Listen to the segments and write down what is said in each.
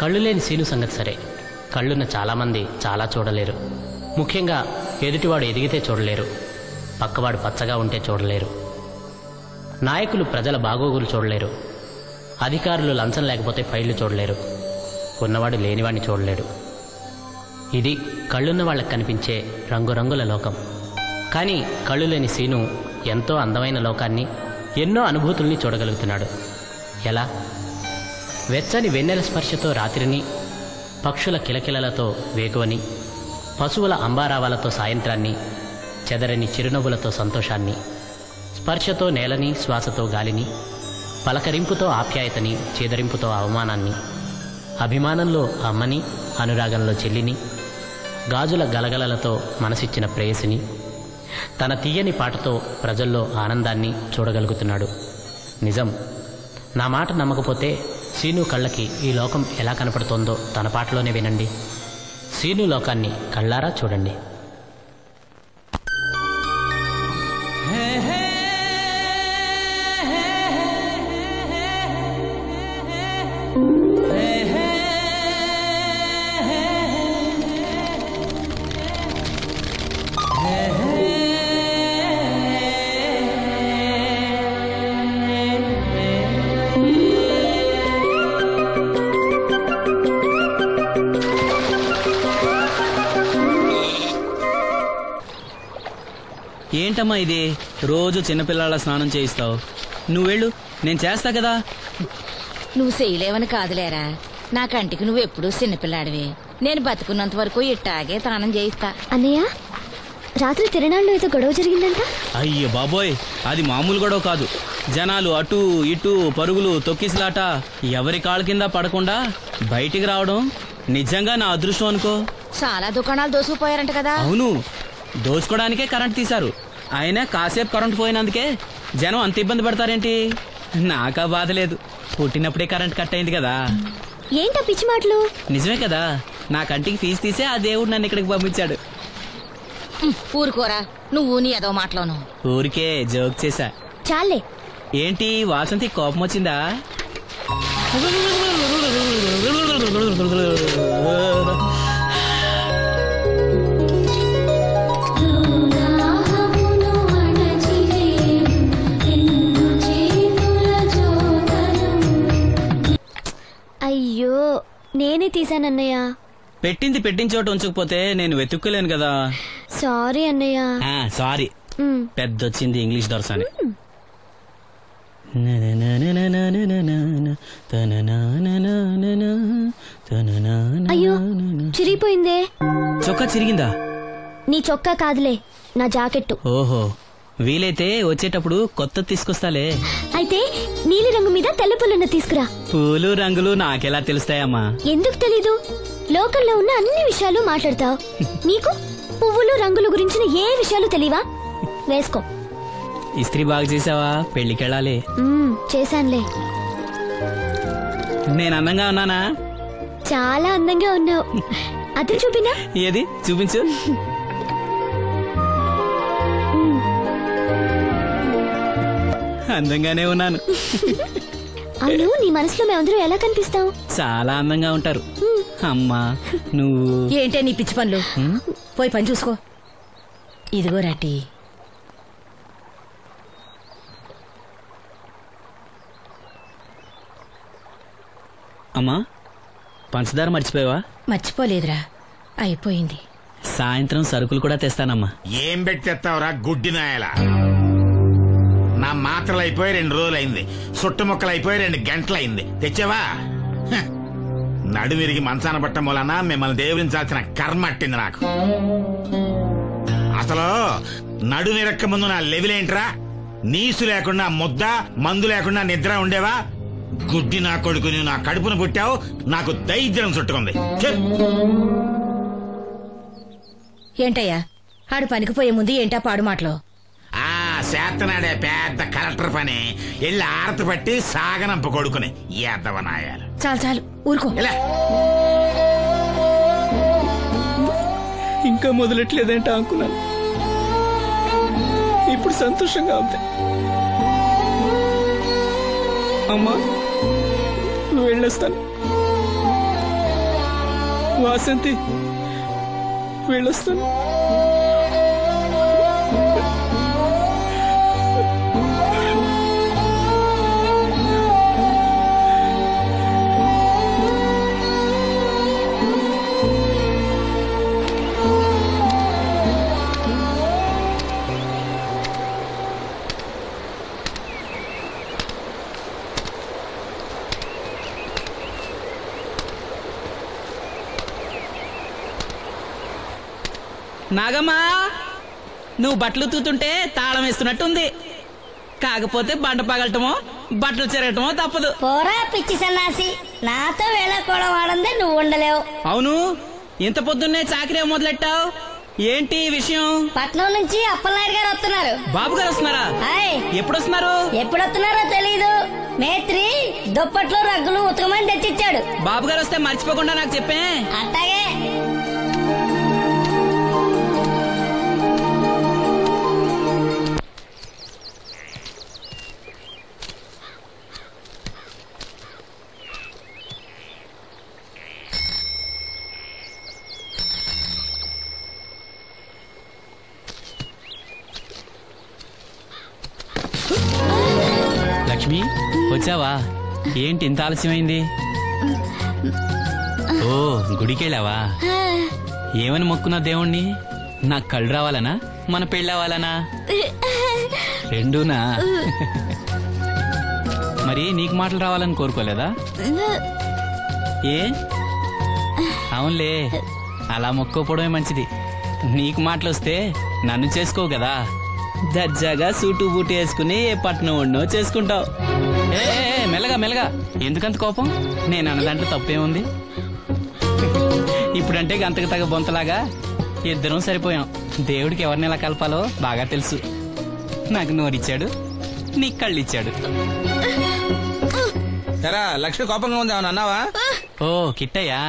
కళ్ళు లేని సీను సంగతి సరే, కళ్ళున్న చాలామంది చాలా చూడలేరు. ముఖ్యంగా ఎదుటివాడు ఎదిగితే చూడలేరు, పక్కవాడు పచ్చగా ఉంటే చూడలేరు. నాయకులు ప్రజల బాగోగులు చూడలేరు, అధికారులు లంచం లేకపోతే ఫైళ్లు చూడలేరు, ఉన్నవాడు లేనివాడిని చూడలేడు. ఇది కళ్ళున్న వాళ్ళకి కనిపించే రంగురంగుల లోకం. కానీ కళ్ళు లేని సీను ఎంతో అందమైన లోకాన్ని, ఎన్నో అనుభూతుల్ని చూడగలుగుతున్నాడు. ఎలా? వెచ్చని వెన్నెల స్పర్శతో రాత్రిని, పక్షుల కిలకిలలతో వేకువని, పశువుల అంబారావాలతో సాయంత్రాన్ని, చెదరని చిరునవ్వులతో సంతోషాన్ని, స్పర్శతో నేలని, శ్వాసతో గాలిని, పలకరింపుతో ఆప్యాయతని, చేదరింపుతో అవమానాన్ని, అభిమానంలో అమ్మని, అనురాగంలో చెల్లిని, గాజుల గలగలలతో మనసిచ్చిన ప్రేయసిని, తన తీయని పాటతో ప్రజల్లో ఆనందాన్ని చూడగలుగుతున్నాడు. నిజం. నా మాట నమ్మకపోతే సీను కళ్ళకి ఈ లోకం ఎలా కనపడుతోందో తన పాటలోనే వినండి. సీను లోకాన్ని కళ్ళారా చూడండి. ఏంటమ్మా ఇది? రోజు చిన్నపిల్లల స్నానం చేయిస్తావు. నువ్వెళ్ళు, నేను చేస్తా కదా. నువ్వు చేయలేవని కాదులేరా, నా కంటికి నువ్వెప్పుడూ చిన్నపిల్లాడివి. నేను బతుకున్నంత వరకు ఇట్టాగే స్నానం చేయిస్తా. అన్నయ్య, రాత్రి తిరణాల్లో ఏదో గొడవ జరిగిందంట. అయ్యో బాబోయ్, అది మామూలు గొడవ కాదు. జనాలు అటు ఇటు పరుగులు, తొక్కిసలాట, ఎవరి కాళ్ళ కింద పడకుండా బయటికి రావడం నిజంగా నా అదృష్టం అనుకో. చాలా దుకాణాలు దోసుకుపోయారంట కదా. అవును, దోచుకోవడానికే కరెంట్ తీశారు. అయినా కాసేపు కరెంట్ పోయినందుకే జనం అంత ఇబ్బంది పడతారేంటి? నాకా బాధ లేదు, పుట్టినప్పుడే కరెంట్ కట్ అయింది కదా. ఏంటా పిచ్చి మాటలు? నిజమే కదా, నా కంటికి ఫీజు తీసే ఆ దేవుడు నన్ను ఇక్కడికి పంపించాడు. ఊరుకోరా, నువ్వు నీ ఏదో మాటలోను. ఊరికే జోక్ చేశా. చాలే. ఏంటి వాసంతి, కోపం వచ్చిందా? అయ్యో, నేనే తీసానన్నయ్య. పెట్టింది పెట్టిన చోట ఉంచకపోతే నేను వెతుక్కోలేను కదా. సారీ అన్నయ్య. సారీ. పెద్దొచ్చింది ఇంగ్లీష్ దొరసాని. అయ్యో, చిరిగిపోయిందే. చొక్కా చిరిగిందా? నీ చొక్కా కాదులే, నా జాకెట్టు. ఓహో, వీలైతే వచ్చేటప్పుడు కొత్త తీసుకొస్తాలే. అయితే నీలి రంగు మీద తెల్ల పుల్లన్న తీసుకురా. పూలు రంగులు నాకెలా తెలుస్తాయమ్మా? ఎందుకు తెలీదు? లోకల్లో ఉన్న అన్ని విషయాలు మాట్లాడతావు. నీకు పువ్వులు రంగుల గురించిన ఏ విషయాలు తెలియవా? వేసుకో. ఇస్త్రీ బాగా చేసావా? పెళ్లికెళ్ళాలి. చేశానులే. నేను అందంగా ఉన్నానా? చాలా అందంగా ఉన్నావు. అది చూపినా? ఏది చూపించు. అందంగానే ఉన్నాను. అవును, నీ మనసులో మేమందరూ ఎలా కనిపిస్తావు? చాలా అందంగా ఉంటారు. అమ్మా నువ్వు ఏంటే నీ పిచ్చి పనులు? పోయి పని చూసుకో. ఇదిగో రాటి. అమ్మా, పంచదార మర్చిపోయావా? మర్చిపోలేదురా, అయిపోయింది. సాయంత్రం సరుకులు కూడా తెస్తానమ్మా. ఏం పెట్టి తెస్తావురా గుడ్డి నాయలా? నా మాత్రలు అయిపోయి 2 రోజులైంది, సుట్టుముక్కలు అయిపోయి 2 గంటలైంది. తెచ్చావా? నడుమిరిగి మంచాన పట్ట మూలన మిమ్మల్ని దేవుడించాల్సిన కర్మ అట్టింది నాకు. అసలు నడుమిరక్క ముందు నా లెవెలేంట్రా? నీసు లేకుండా ముద్ద, మందు లేకుండా నిద్ర ఉండేవా? గుడ్డి నా కొడుకు, నువ్వు నా కడుపును పుట్టావు, నాకు దైద్యం చుట్టుకుంది. ఏంటయ్యా ఆడు పనికి పోయే ముందు ఏంటా పాడు మాటలో? చేతనాడే పెద్ద కలెక్టర్ పని. వెళ్ళి ఆరతి పట్టి సాగనంప కొడుకుని ఎద్దవనాయాలు. చాలు చాలు ఊరుకో. ఇంకా మొదలెట్లేదంటే అనుకున్నాను, ఇప్పుడు సంతోషంగా ఉంది. అమ్మా వెళ్ళొస్తాను. వాసంతి వెళ్ళొస్తాను. నాగమ్మా, నువ్వు బట్టలు తూతుంటే తాళం వేస్తున్నట్టుంది. కాకపోతే బండ పగలటమో బట్టలు చెరగటమో తప్పదు. పోరా పిచ్చి సన్నాసి, నాతో వేళకోవడం వాడందే నువ్వు ఉండలేవు. అవును, ఇంత పొద్దున్నే చాకరీ మొదలెట్టావు, ఏంటి విషయం? పట్నం నుంచి అప్పలనాయుడు గారు వస్తున్నారు. బాబు గారు వస్తున్నారా? ఎప్పుడు వస్తున్నారు? ఎప్పుడు వస్తున్నారో తెలీదు. మేత్రి దుప్పట్లు రగ్గులు ఉతకమని తెచ్చిచ్చాడు. బాబు గారు వస్తే మర్చిపోకుండా నాకు చెప్పే. అట్టాగే. లక్ష్మి, వచ్చావా? ఏంటి ఇంత ఆలస్యమైంది? ఓ, గుడికెళ్ళావా? ఏమని మొక్కున్నా దేవుణ్ణి? నాకు కళ్ళు రావాలనా, మన పెళ్ళవాలనా? రెండూనా? మరి నీకు మాటలు రావాలని కోరుకోలేదా? ఏ? అవునులే, అలా మొక్కోపోవడమే మంచిది. నీకు మాటలు వస్తే నన్ను చేసుకోవు కదా. దర్జాగా సూటు బూటు వేసుకుని ఏ పట్నం ఉండో చేసుకుంటావు. ఏ మెల్లగా మెల్లగా, ఎందుకంత కోపం? నేను అన్నదాంట్లో తప్పేముంది? ఇప్పుడంటే గంతకు తగ్గ బొంతలాగా ఇద్దరం సరిపోయాం. దేవుడికి ఎవరిని ఎలా కలపాలో బాగా తెలుసు. నాకు నోరిచ్చాడు, నీకు కళ్ళు ఇచ్చాడు. లక్ష్మి కోపంగా ఉంది, ఏమన్నా అన్నావా? ఓ కిట్టయ్యా,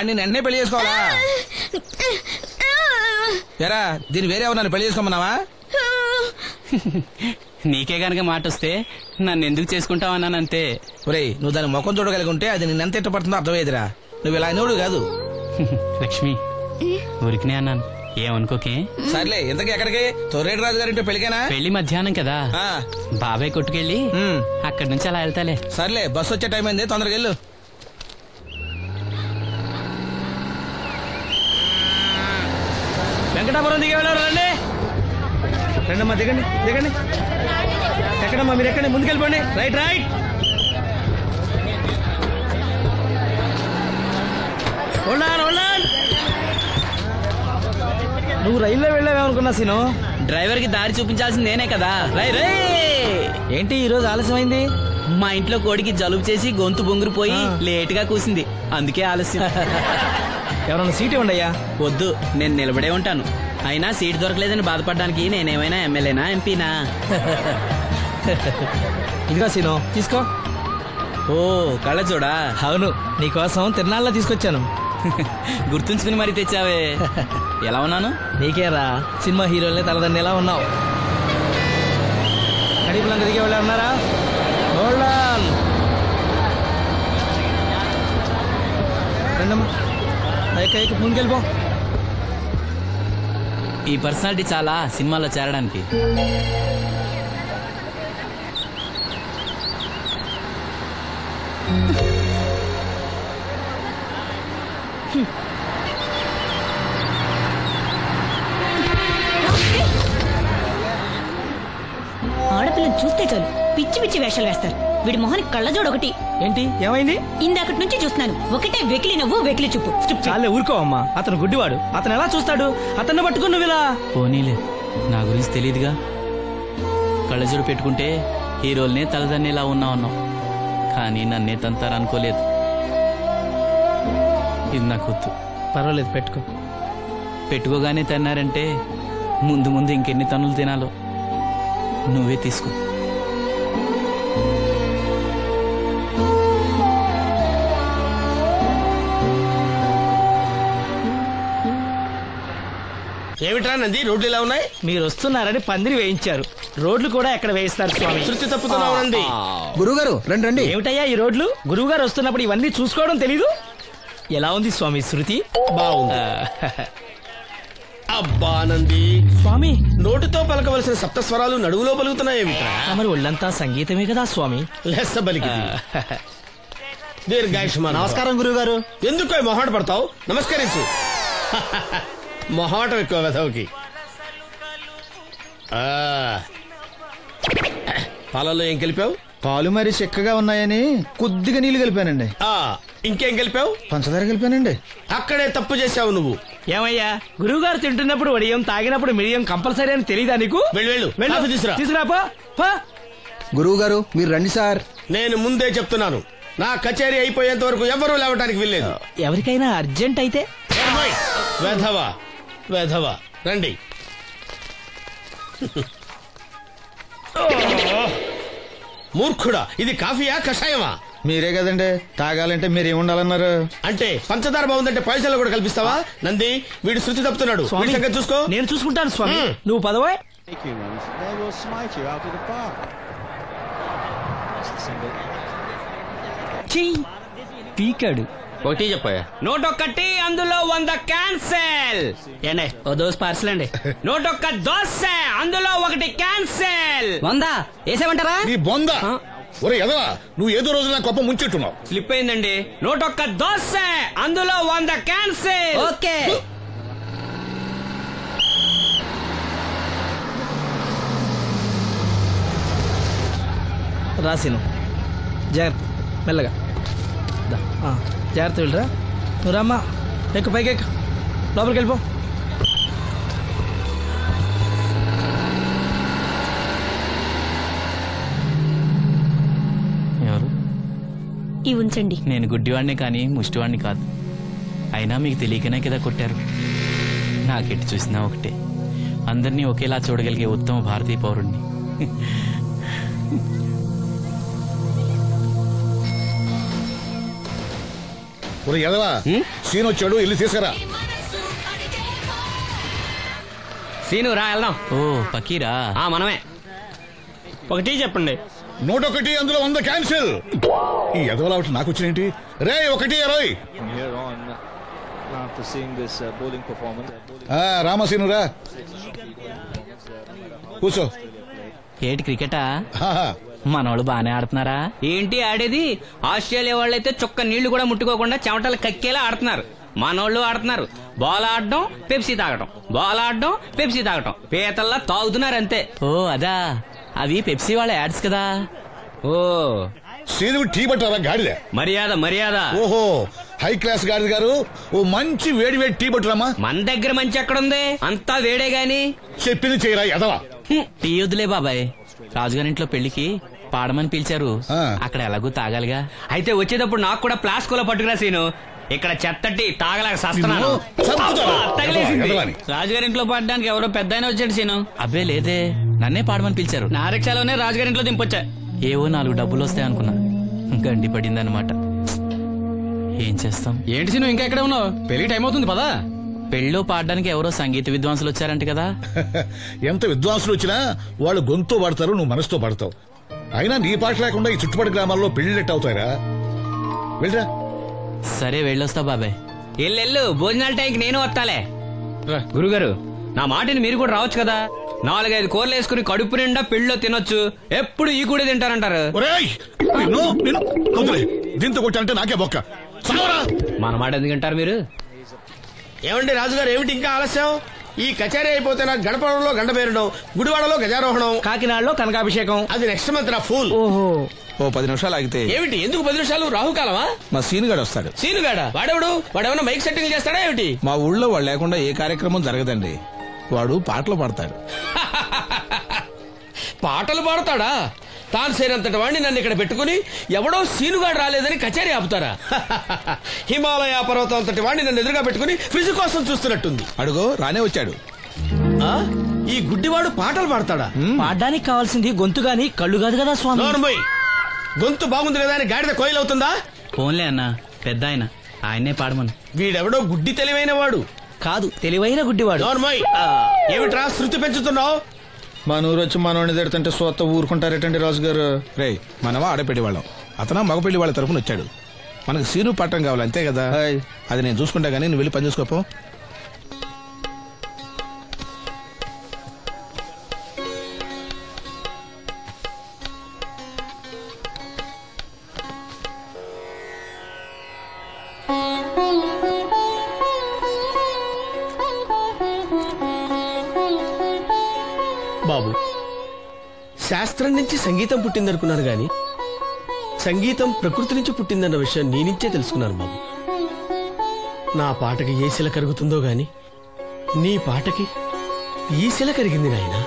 నేను వెంటనే పెళ్లి చేసుకోవాలా? ఎరా, దీని వేరే ఎవరు పెళ్లి చేసుకోమన్నావా? నీకే గనక మాట వస్తే నన్ను ఎందుకు చేసుకుంటావన్నానంతే. ఒరేయ్, నువ్వు దాని ముఖం చూడగలిగి ఉంటే అది నిన్నెంత ఇష్టపడుతుందో అర్థమయ్యేదిరా. నువ్వు ఇలా నోడు కాదు. లక్ష్మి, ఊరికినే అన్నాను, ఏమనుకోకే. సర్లే, ఇంతకీ ఎక్కడికి? తొర్రేటి రాజు గారింటే పెళ్లికేనా? పెళ్లి మధ్యాహ్నం కదా, బాబాయ్ కొట్టుకెళ్ళి అక్కడి నుంచి అలా వెళ్తాలే. సర్లే, బస్సు వచ్చే టైం అయింది, తొందరగా వెళ్ళు. వెంకటాపురం దిగే వెళ్ళారు. రండి రండమ్మా, దిగండి దిగండి. ఎక్కడమ్మా మీరు? ఎక్కండి, ముందుకెళ్ళిపోండి. Right right. నువ్వు రైల్లో వెళ్ళావేమనుకున్నా సీను. డ్రైవర్ కి దారి చూపించాల్సింది నేనే కదా. రై రే. ఏంటి ఈ రోజు ఆలస్యమైంది? మా ఇంట్లో కోడికి జలుబు చేసి గొంతు బొంగురుపోయి లేటుగా కూసింది, అందుకే ఆలస్యం. ఎవరన్నా సీట్ ఇవ్వండి అయ్యా. వద్దు, నేను నిలబడే ఉంటాను. అయినా సీట్ దొరకలేదని బాధపడడానికి నేనేమైనా ఎమ్మెల్యేనా, ఎంపీనా? ఇదిగో సీను, తీసుకో. ఓ, కళ్ళ చూడా? అవును, నీకోసం తిరునాళ్ళ తీసుకొచ్చాను. గుర్తుంచుకుని మరి తెచ్చావే. ఎలా ఉన్నాను? నీకేరా, సినిమా హీరోలనే తలదండి ఎలా ఉన్నావు. కడిపులంక దిగే వాళ్ళు ఉన్నారా? రండమ్మా, ముందుకెళ్ళిపో. ఈ పర్సనాలిటీ చాలా సినిమాలో చేరడానికి. ఆడపిల్లని చూస్తే చాలు పిచ్చి పిచ్చి వేషాలు వేస్తారు. వీడి మొహానికి కళ్ళజోడు ఒకటి. ఏంటి ఏమైంది? ఇందాకటి నుంచి చూస్తున్నాను, ఒకటే వెకిలి నవ్వు వెకిలి చూపు. చాలే ఊరుకో అమ్మా, అతను గుడ్డివాడు. అతను ఎలా చూస్తాడు? అతన్ని పట్టుకుని నువ్వు ఇలా. పోనీలే, నా గురించి తెలియదుగా. కళ్ళజోడు పెట్టుకుంటే హీరోల్నే తలదన్నేలా ఉన్నావు, కానీ నన్నే తంతారనుకోలేదు. ఇది నాకు వద్దు. పర్వాలేదు, పెట్టుకో. పెట్టుకోగానే తిన్నారంటే ముందు ముందు ఇంకెన్ని తన్నులు తినాలో నువ్వే తీసుకో. ఏమిట్రా నంది, రోడ్లు ఇలా ఉన్నాయి? మీరు వస్తున్నారని పందిరి వేయించారు. రోడ్లు కూడా ఎక్కడ వేయిస్తారు స్వామి. శృతి తప్పుతున్నావునండి. గురుగారు రండి రండి. ఏమిటయ్యా ఈ రోడ్లు? గురువు గారు వస్తున్నప్పుడు ఇవన్నీ చూసుకోవడం తెలీదు? ఎలా ఉంది స్వామి శృతి? బాగుంది. అబ్బా నంది, స్వామి నోటితో పలకవలసిన సప్తస్వరాలు నడువులో పలుకుతున్నాయేమిట్రా? మరి ఒళ్ళంతా సంగీతమే కదా స్వామి. లెస్స బలికి దీర్ఘాయుష్మాన్. నమస్కారం గురుగారు. ఎందుకు మొహాట పడతావు? నమస్కరించు. మొహాటం ఎక్కువ వెధవుకి. పాలల్లో ఏం కలిపావు? పాలు మరి చిక్కగా ఉన్నాయని కొద్దిగా నీళ్లు కలిపానండి. ఇంకేం కలిపావు? పంచదార కలిపానండి. అక్కడే తప్పు చేసావు నువ్వు. ఏమయ్యా, గురువు గారు తింటున్నప్పుడు వడియం, తాగినప్పుడు మిడియం కంపల్సరీ అని తెలీదా నీకు? వెళ్ళు కాఫీ తీసురా. తీసుకురా. గురువు గారు మీరు రండి సార్. నేను ముందే చెప్తున్నాను, నా కచేరీ అయిపోయేంత వరకు ఎవరూ లేవటానికి వెళ్ళలేదు. ఎవరికైనా అర్జెంట్ అయితే వెధవా వెధవా రండి. మూర్ఖుడా, ఇది కాఫీయా కషాయమా? మీరే కదండి తాగాలంటే మీరేముండాలన్నారు? అంటే పంచదార బాగుందంటే పైసలు కూడా కల్పిస్తావా? నంది, వీడు శృతి తప్పుతున్నాడు. స్వామి, వీడి సంగతి చూసుకో. నేను చూసుకుంటాను స్వామి. నువ్వు పదవా. పీకాడు. ఒకటి చెప్పాయా? 101 అందులో 100 క్యాన్సెల్. ఏండే ఓ దోస్ పార్సల్ అండి. 101 దోశ అందులో 1 క్యాన్సెల్. 100 వేసేమంటారా? నీ బొంద. ఒరే ఎదవా, నువ్వు ఏదో రోజు నా గొప్ప ముంచెట్టున్నావు. స్లిప్ అయిందండి. 101 దోశ అందులో 100 క్యాన్సెల్. ఓకే. రాసిను జాగ్రత్త, మెల్లగా జాగ్రత్త వెళ్ళరా. నువ్వు రామ్మా, ఎక్కు పైకి ఎక్కు, లోపలికి వెళ్ళిపో. ఎవరు? ఇవి ఉంచండి. నేను గుడ్డివాడినే కానీ ముష్టివాడిని కాదు. అయినా మీకు తెలియకనే కదా కొట్టారు. నాకెట్టి చూసినా ఒకటే, అందరినీ ఒకేలా చూడగలిగే ఉత్తమ భారతీయ పౌరుణ్ణి. ఒరే ఎదవా, సీన్ వచ్చాడు, ఇల్లు తీసుకురా. సీను రా వెళ్దాం. ఓ పకీరా, మనమే. ఒకటి చెప్పండి. 101 అందులో 100 క్యాన్సిల్. ఈ ఎదవలా ఒకటి నాకు వచ్చినేంటి? రే 120. రామసీనురా కూర్చో. ఏటి క్రికెటా? ఆహా. మనోళ్ళు బానే ఆడుతున్నారా? ఏంటి ఆడేది? ఆస్ట్రేలియా వాళ్ళైతే చుక్క నీళ్లు కూడా ముట్టుకోకుండా చెమటలు కక్కేలా ఆడుతున్నారు. మనోళ్ళు ఆడుతున్నారు బాల్ ఆడడం, పెప్సీ తాగడం, బాల్ ఆడడం, పెప్సీ తాగడం, పీతల్లా తాగుతున్నారు అంతే. ఓ అదా, అవి పెప్సీ వాళ్ళ యాడ్స్ కదా. ఓ సీను టీ పట్టారా గాడిద? మర్యాద మర్యాద. ఓహో, హై క్లాస్ గాడిద గారు, ఓ మంచి వేడి వేడి టీ పట్టురామా. మన దగ్గర మంచి ఎక్కడుంది, అంతా వేడే గాని. చెప్పింది చేయరా ఎదవా. టీ వద్దులే బాబాయ్, రాజుగారింట్లో పెళ్లికి పాడమని పిలిచారు, అక్కడ ఎలాగూ తాగాలిగా. అయితే వచ్చేటప్పుడు నాకు కూడా ప్లాస్కోలో పట్టుకురా సీను. ఇక్కడ చెత్తటి తాగలేక సస్తున్నాను. రాజుగారింట్లో పాడడానికి ఎవరో పెద్ద వచ్చాడు సీను. అబ్బే లేదే, నన్నే పాడమని పిలిచారు. నా రిక్షాలోనే రాజుగారింట్లో దింపొచ్చా. ఏవో 4 డబ్బులు వస్తాయి అనుకున్నా, గండి పడిందనమాట. ఏం చేస్తాం? ఏంటి సీను ఇంకా ఎక్కడ ఉన్నావు? పెళ్లి టైం అవుతుంది పదా. పెళ్ళిలో పాడడానికి ఎవరో సంగీత విద్వాంసులు వచ్చారంట కదా. ఎంత విద్వాంసులు వచ్చినా వాళ్ళు గొంతు పడతారు, నువ్వు మనసుతో పడతావు. అయినా నీ పాట లేకుండా ఈ చుట్టుపక్కల గ్రామాల్లో పెళ్లిళ్ళెట్ అవుతాయిరా. వెళ్ళరా. సరే వెళ్ళొస్తా బాబాయ్. ఎల్లెళ్ళు, భోజనాల టైంకి నేను వస్తాలే. గురుగారు, నా మాటిని మీరు కూడా రావచ్చు కదా. 4-5 కూరలు వేసుకుని కడుపు నిండా పెళ్ళిలో తినొచ్చు. ఎప్పుడు ఈ కూడా తింటారంటారు. దీంతో కొట్టాలంటే నాకే బొక్క. మన మాట ఎందుకు తింటారు మీరు? ఏమండి రాజుగారు, ఏమిటి ఇంకా ఆలస్యం? ఈ కచేరీ అయిపోతే నాకు గణపవరంలో గండ పేరడం, గుడివాడలో గజారోహణం, కాకినాడలో కనకాభిషేకం. అది నెక్స్ట్ మంత్ నా ఫూల్. ఓ 10 నిమిషాలు ఆగితే. ఏమిటి, ఎందుకు 10 నిమిషాలు? రాహుకాలమా? మా సీనుగాడు వస్తాడు. సీనుగాడా? వాడేమన్నా మైక్ సెట్టింగ్ చేస్తాడా ఏమిటి? మా ఊళ్ళో వాడు లేకుండా ఏ కార్యక్రమం జరగదండి. వాడు పాటలు పాడతాడు. పాటలు పాడతాడా? తాను సేనంతటి వాడిని నన్ను ఇక్కడ పెట్టుకుని ఎవడో సీనుగాడు రాలేదని కచేరీ ఆపుతారా? హిమాలయ పర్వతం అంతటి వాడిని నన్ను ఎదురుగా పెట్టుకుని ఫ్రిజ్ కోసం చూస్తున్నట్టుంది. అడుగో రానే వచ్చాడు. ఈ గుడ్డివాడు పాటలు పాడతాడా? పాడడానికి కావాల్సింది గొంతు గాని కళ్ళు కాదు కదా స్వామి. నోర్మోయ్, గొంతు బాగుంది కదా అని గాడిద కోయిలవుతుందా? ఫోన్లే అన్నా, పెద్ద ఆయన్నే పాడమను. వీడెవడో గుడ్డి తెలివైన వాడు కాదు, తెలివైన గుడ్డివాడు. నోర్మోయ్, ఏమిట్రా శృతి పెంచుతున్నావు? మన ఊరు వచ్చి మనోడిని తిడుతుంటే సొత్త ఊరుకుంటారేటండి రాజు గారు. రే మనమా ఆడపెళ్లి వాళ్ళం, అతను మగపెళ్లి వాళ్ళ తరఫున వచ్చాడు. మనకు సీను పట్టం కావాలి అంతే కదా. అది నేను చూసుకుంటా గానీ నువ్వు వెళ్ళి పని చూసుకోపో. బాబు, శాస్త్రం నుంచి సంగీతం పుట్టిందనుకున్నాను గాని సంగీతం ప్రకృతి నుంచి పుట్టిందన్న విషయం నీ నుంచే తెలుసుకున్నాను బాబు. నా పాటకి ఏ శిల కరుగుతుందో గాని నీ పాటకి ఈ శిల కరిగింది నాయనా.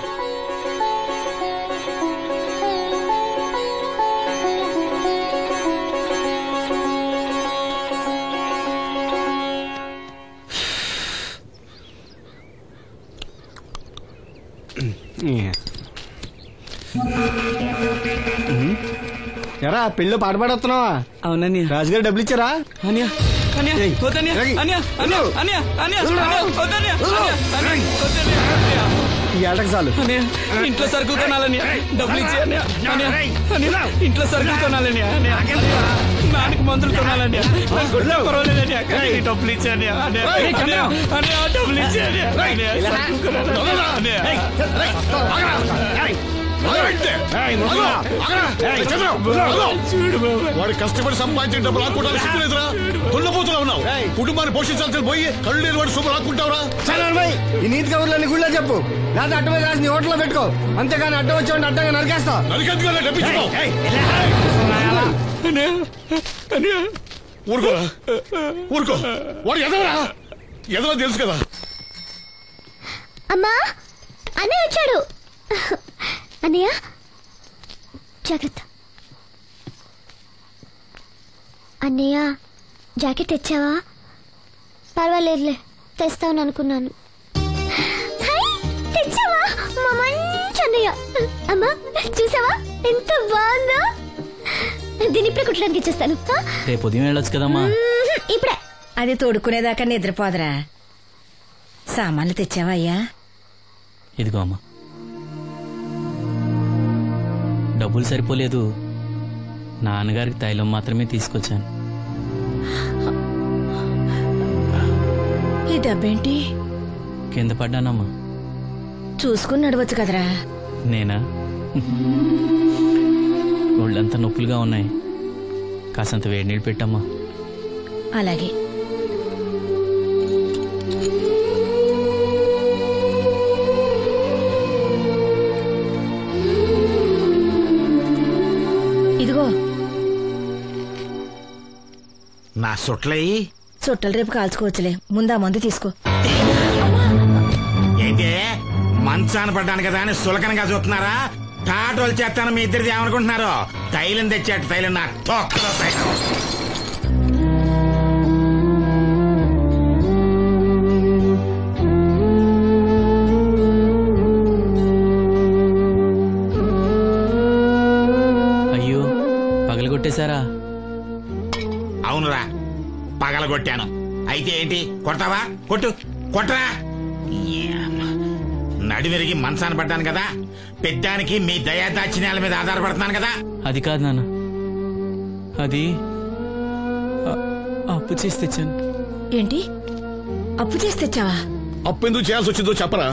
ఎరా పెళ్ళి పాట పాడుతున్నావా? అవునని రాజుగారు డబ్బులు ఇచ్చారా? ఈ ఏటకు చాలు. ఇంట్లో సరుకులు కొనాలని డబ్బులు ఇచ్చే ఇంట్లో సరుకులు కొనాలని నాన్నకి మందులు కొనాలని డబ్బులు ఇచ్చాను డబ్బులు ఇచ్చాను. వాడు కష్టపడి సంపాదించిన డబ్బు రాకుండా సిగ్గులేదురా? దున్నపోతున్నా ఉన్నావు. కుటుంబాన్ని పోషించాల్సిన పోయి కళ్ళు లేని వాడు శుభ్రం రాకుంటావురా? ఈ నీతి కబుర్లన్నీ గుళ్ళో చెప్పు, లేదా అడ్డ మీద రాసి నీ హోటల్లో పెట్టుకో. అంతేగాని అడ్డం వచ్చి అడ్డంగా నరికేస్తా. ఊరుకోరా, ఊరుకో. వాడు ఎదవరా? ఎదవ తెలుసు కదా. అమ్మా, అన్నయ్య వచ్చాడు. అన్నయ్య జాగ్రత్త. అన్నయ్య జాకెట్ తెచ్చావా? పర్వాలేదులే, తెస్తావని అనుకున్నాను. తెచ్చావా? మా మంచి అన్నయ్య. అమ్మా చూసావా ఎంత బాగుందో? దీన్ని ఇప్పుడే కుట్టడానికి ఇచ్చేస్తాను. రేపు ఉదయం వెళ్ళొచ్చు కదమ్మా. ఇప్పుడే. అది తోడుకునేదాకా నిద్రపోదరా. సామాన్లు తెచ్చావా అయ్యా? ఇదిగో అమ్మా. డబ్బులు సరిపోలేదు, నాన్నగారికి తైలం మాత్రమే తీసుకొచ్చాను. ఈ డబ్బేంటి? కింద పడ్డానమ్మా. చూసుకుని నడవచ్చు కదరా. నేనా? ఒళ్ళంతా నొప్పులుగా ఉన్నాయి, కాసంత వేడి నీళ్ళు పెట్టమ్మా. అలాగే. ఇదిగో నా సొట్లయి. చుట్టలు రేపు కాల్చుకోవచ్చులే, ముందా మందు తీసుకో. ఏంటే మంచాన పడ్డాను కదా అని సులకనగా చూస్తున్నారా? టాటోలు చేస్తాను మీ ఇద్దరిది ఏమనుకుంటున్నారు? తైలం తెచ్చాడు, తైలం నా తొక్కలో తైలం. అయ్యో, పగలగొట్టేశారా? అవునురా, పగలగొట్టాను. అయితే ఏంటి, కొడతావా? కొట్టు, కొట్టరా. నడివిరిగి మంచాన పడ్డాను కదా, పెద్దానికి మీ దయాదాచిన్యాల మీద ఆధారపడుతున్నాను కదా. అది కాదు నాన్న, అది అప్పు చేసి తెచ్చాను. ఏంటి, అప్పు చేసి తెచ్చావా? అప్పు ఎందుకు చేయాల్సి వచ్చిందో చెప్పరా?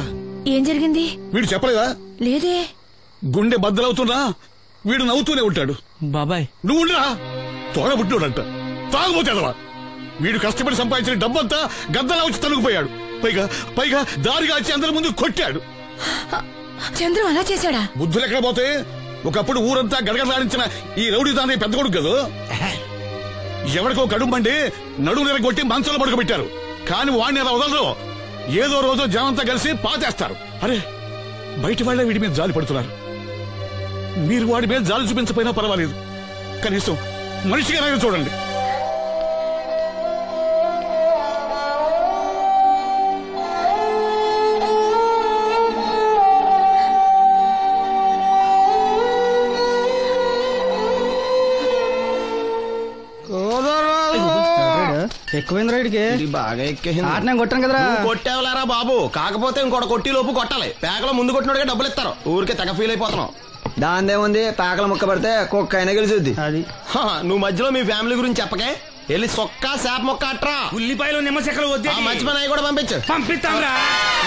ఏం జరిగింది? వీడు చెప్పలేదా? లేదే. గుండె బద్దలవుతున్నా వీడు నవ్వుతూనే ఉంటాడు. బాబాయ్ నువ్వు ఉండరా? తోడబుట్టినోడంట, తాగుపోతేదవా. వీడు కష్టపడి సంపాదించిన డబ్బంతా గద్దలా వచ్చి తనుకుపోయాడు. పైగా పైగా దారిగా వచ్చి అందరి ముందు కొట్టాడు. చంద్రం అలా చేశాడా? బుద్ధులు ఎక్కడ పోతే, ఒకప్పుడు ఊరంతా గడగడలాడించిన ఈ రౌడీ దాని పెద్ద కొడుకు కదా. ఎవరికో కడుంబండి నడుము నిరగొట్టి మంచంలో పడుకోబెట్టారు. కాని వాడిని అలా వదలరు. ఏదో రోజు జనంతా కలిసి పాతేస్తారు. అరే, బయట వాళ్లే వీడి మీద జాలి పడుతున్నారు. మీరు వాడి మీద జాలి చూపించపోయినా పర్వాలేదు, కనీసం మనిషిగా చూడండి. ఎక్కువైంది రైడ్కి బాగా ఎక్కేసింది. నేను కొట్టాను కదరా. కొట్టేవలేరా బాబు, కాకపోతే ఇంకోటి కొట్టి లోపు కొట్టాలి. పేకలో ముందు కొట్టినోడికే డబ్బులు ఇస్తారు. ఊరికే తెగ ఫీల్ అయిపోతున్నావు. దాందేముంది, పేకల ముక్క పడితే కుక్క అయినా గెలిచుద్ది. అది నువ్వు మధ్యలో మీ ఫ్యామిలీ గురించి చెప్పకే. వెళ్ళి సొక్క శాప మొక్క అట్రా. ఉల్లిపాయలు నిమ్మ చెక్కలు వద్దే. మర్చిపోయిన అవి కూడా పంపించు. పంపిస్తాంరా.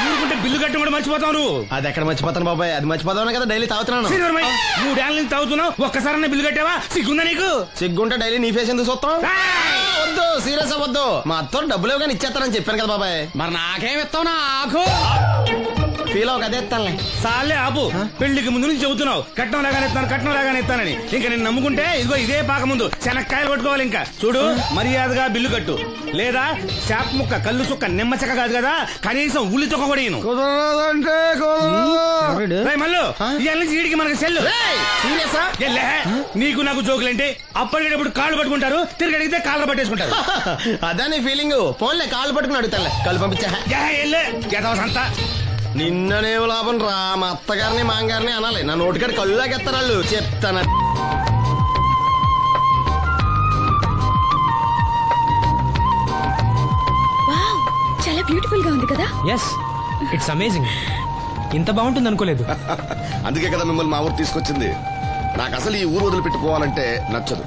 ఊరుకుంటే బిల్లు కట్టి కూడా మర్చిపోతావు నువ్వు. అది ఎక్కడ మర్చిపోతాను బాబాయ్, అది మర్చిపోతావు కదా డైలీ తాగుతున్నాను. 3 ఏళ్ళ నుంచి తాగుతున్నావు, ఒక్కసారి బిల్లు కట్టావా? సిగ్గుందా నీకు? సిగ్గుంటే డైలీ నీ ఫేస్ ఎందుకు చూస్తాం? వద్దు, సీరియస్ అవ్వద్దు. మా అత్తో డబ్బులు ఇవ్వగానే ఇచ్చేస్తానని చెప్పాను కదా బాబాయ్. మరి నాకేం ఇస్తావు? నాకు ఫీల్ అవ్వక అదే ఇస్తానులే. సాలే ఆపు. పెళ్లికి ముందు నుంచి చెబుతున్నావు కట్నం లాగానే ఇస్తానని. ఇంకా నేను నమ్ముకుంటే ఇదిగో ఇదే పాక ముందు శనక్కాయలు కొట్టుకోవాలి. ఇంకా చూడు, మర్యాదగా బిల్లు కట్టు, లేదా చేప ముక్క, కళ్ళు చుక్క, నిమ్మ చెక్క కాదు కదా, కనీసం ఉల్లి చుక్క కూడా ఇయ్యను. మళ్ళీ ఇవాళ నుంచి వీడికి మనకి సెల్లు. నీకు నాకు జోకులేంటి? అప్పటికేటప్పుడు కాళ్ళు పట్టుకుంటారు, తిరిగి అడిగితే కాళ్ళు పట్టేసుకుంటారు. అదే నీ ఫీలింగ్. ఫోన్లే కాళ్ళు పట్టుకుని అడుగుతాలే. కళ్ళు పంపించా అంతా. నిన్ననే లాభం రా. మా అత్తగారిని మాంగారిని అనాలి. నా నోటికాడ కళ్ళు లాగేస్తారు వాళ్ళు. చెప్తాను. చాలా బ్యూటిఫుల్ గా ఉంది కదా. Yes, it's amazing. ఇంత బాగుంటుంది అనుకోలేదు. అందుకే కదా మిమ్మల్ని మా ఊరు తీసుకొచ్చింది. నాకు అసలు ఈ ఊరు వదిలిపెట్టుకోవాలంటే నచ్చదు.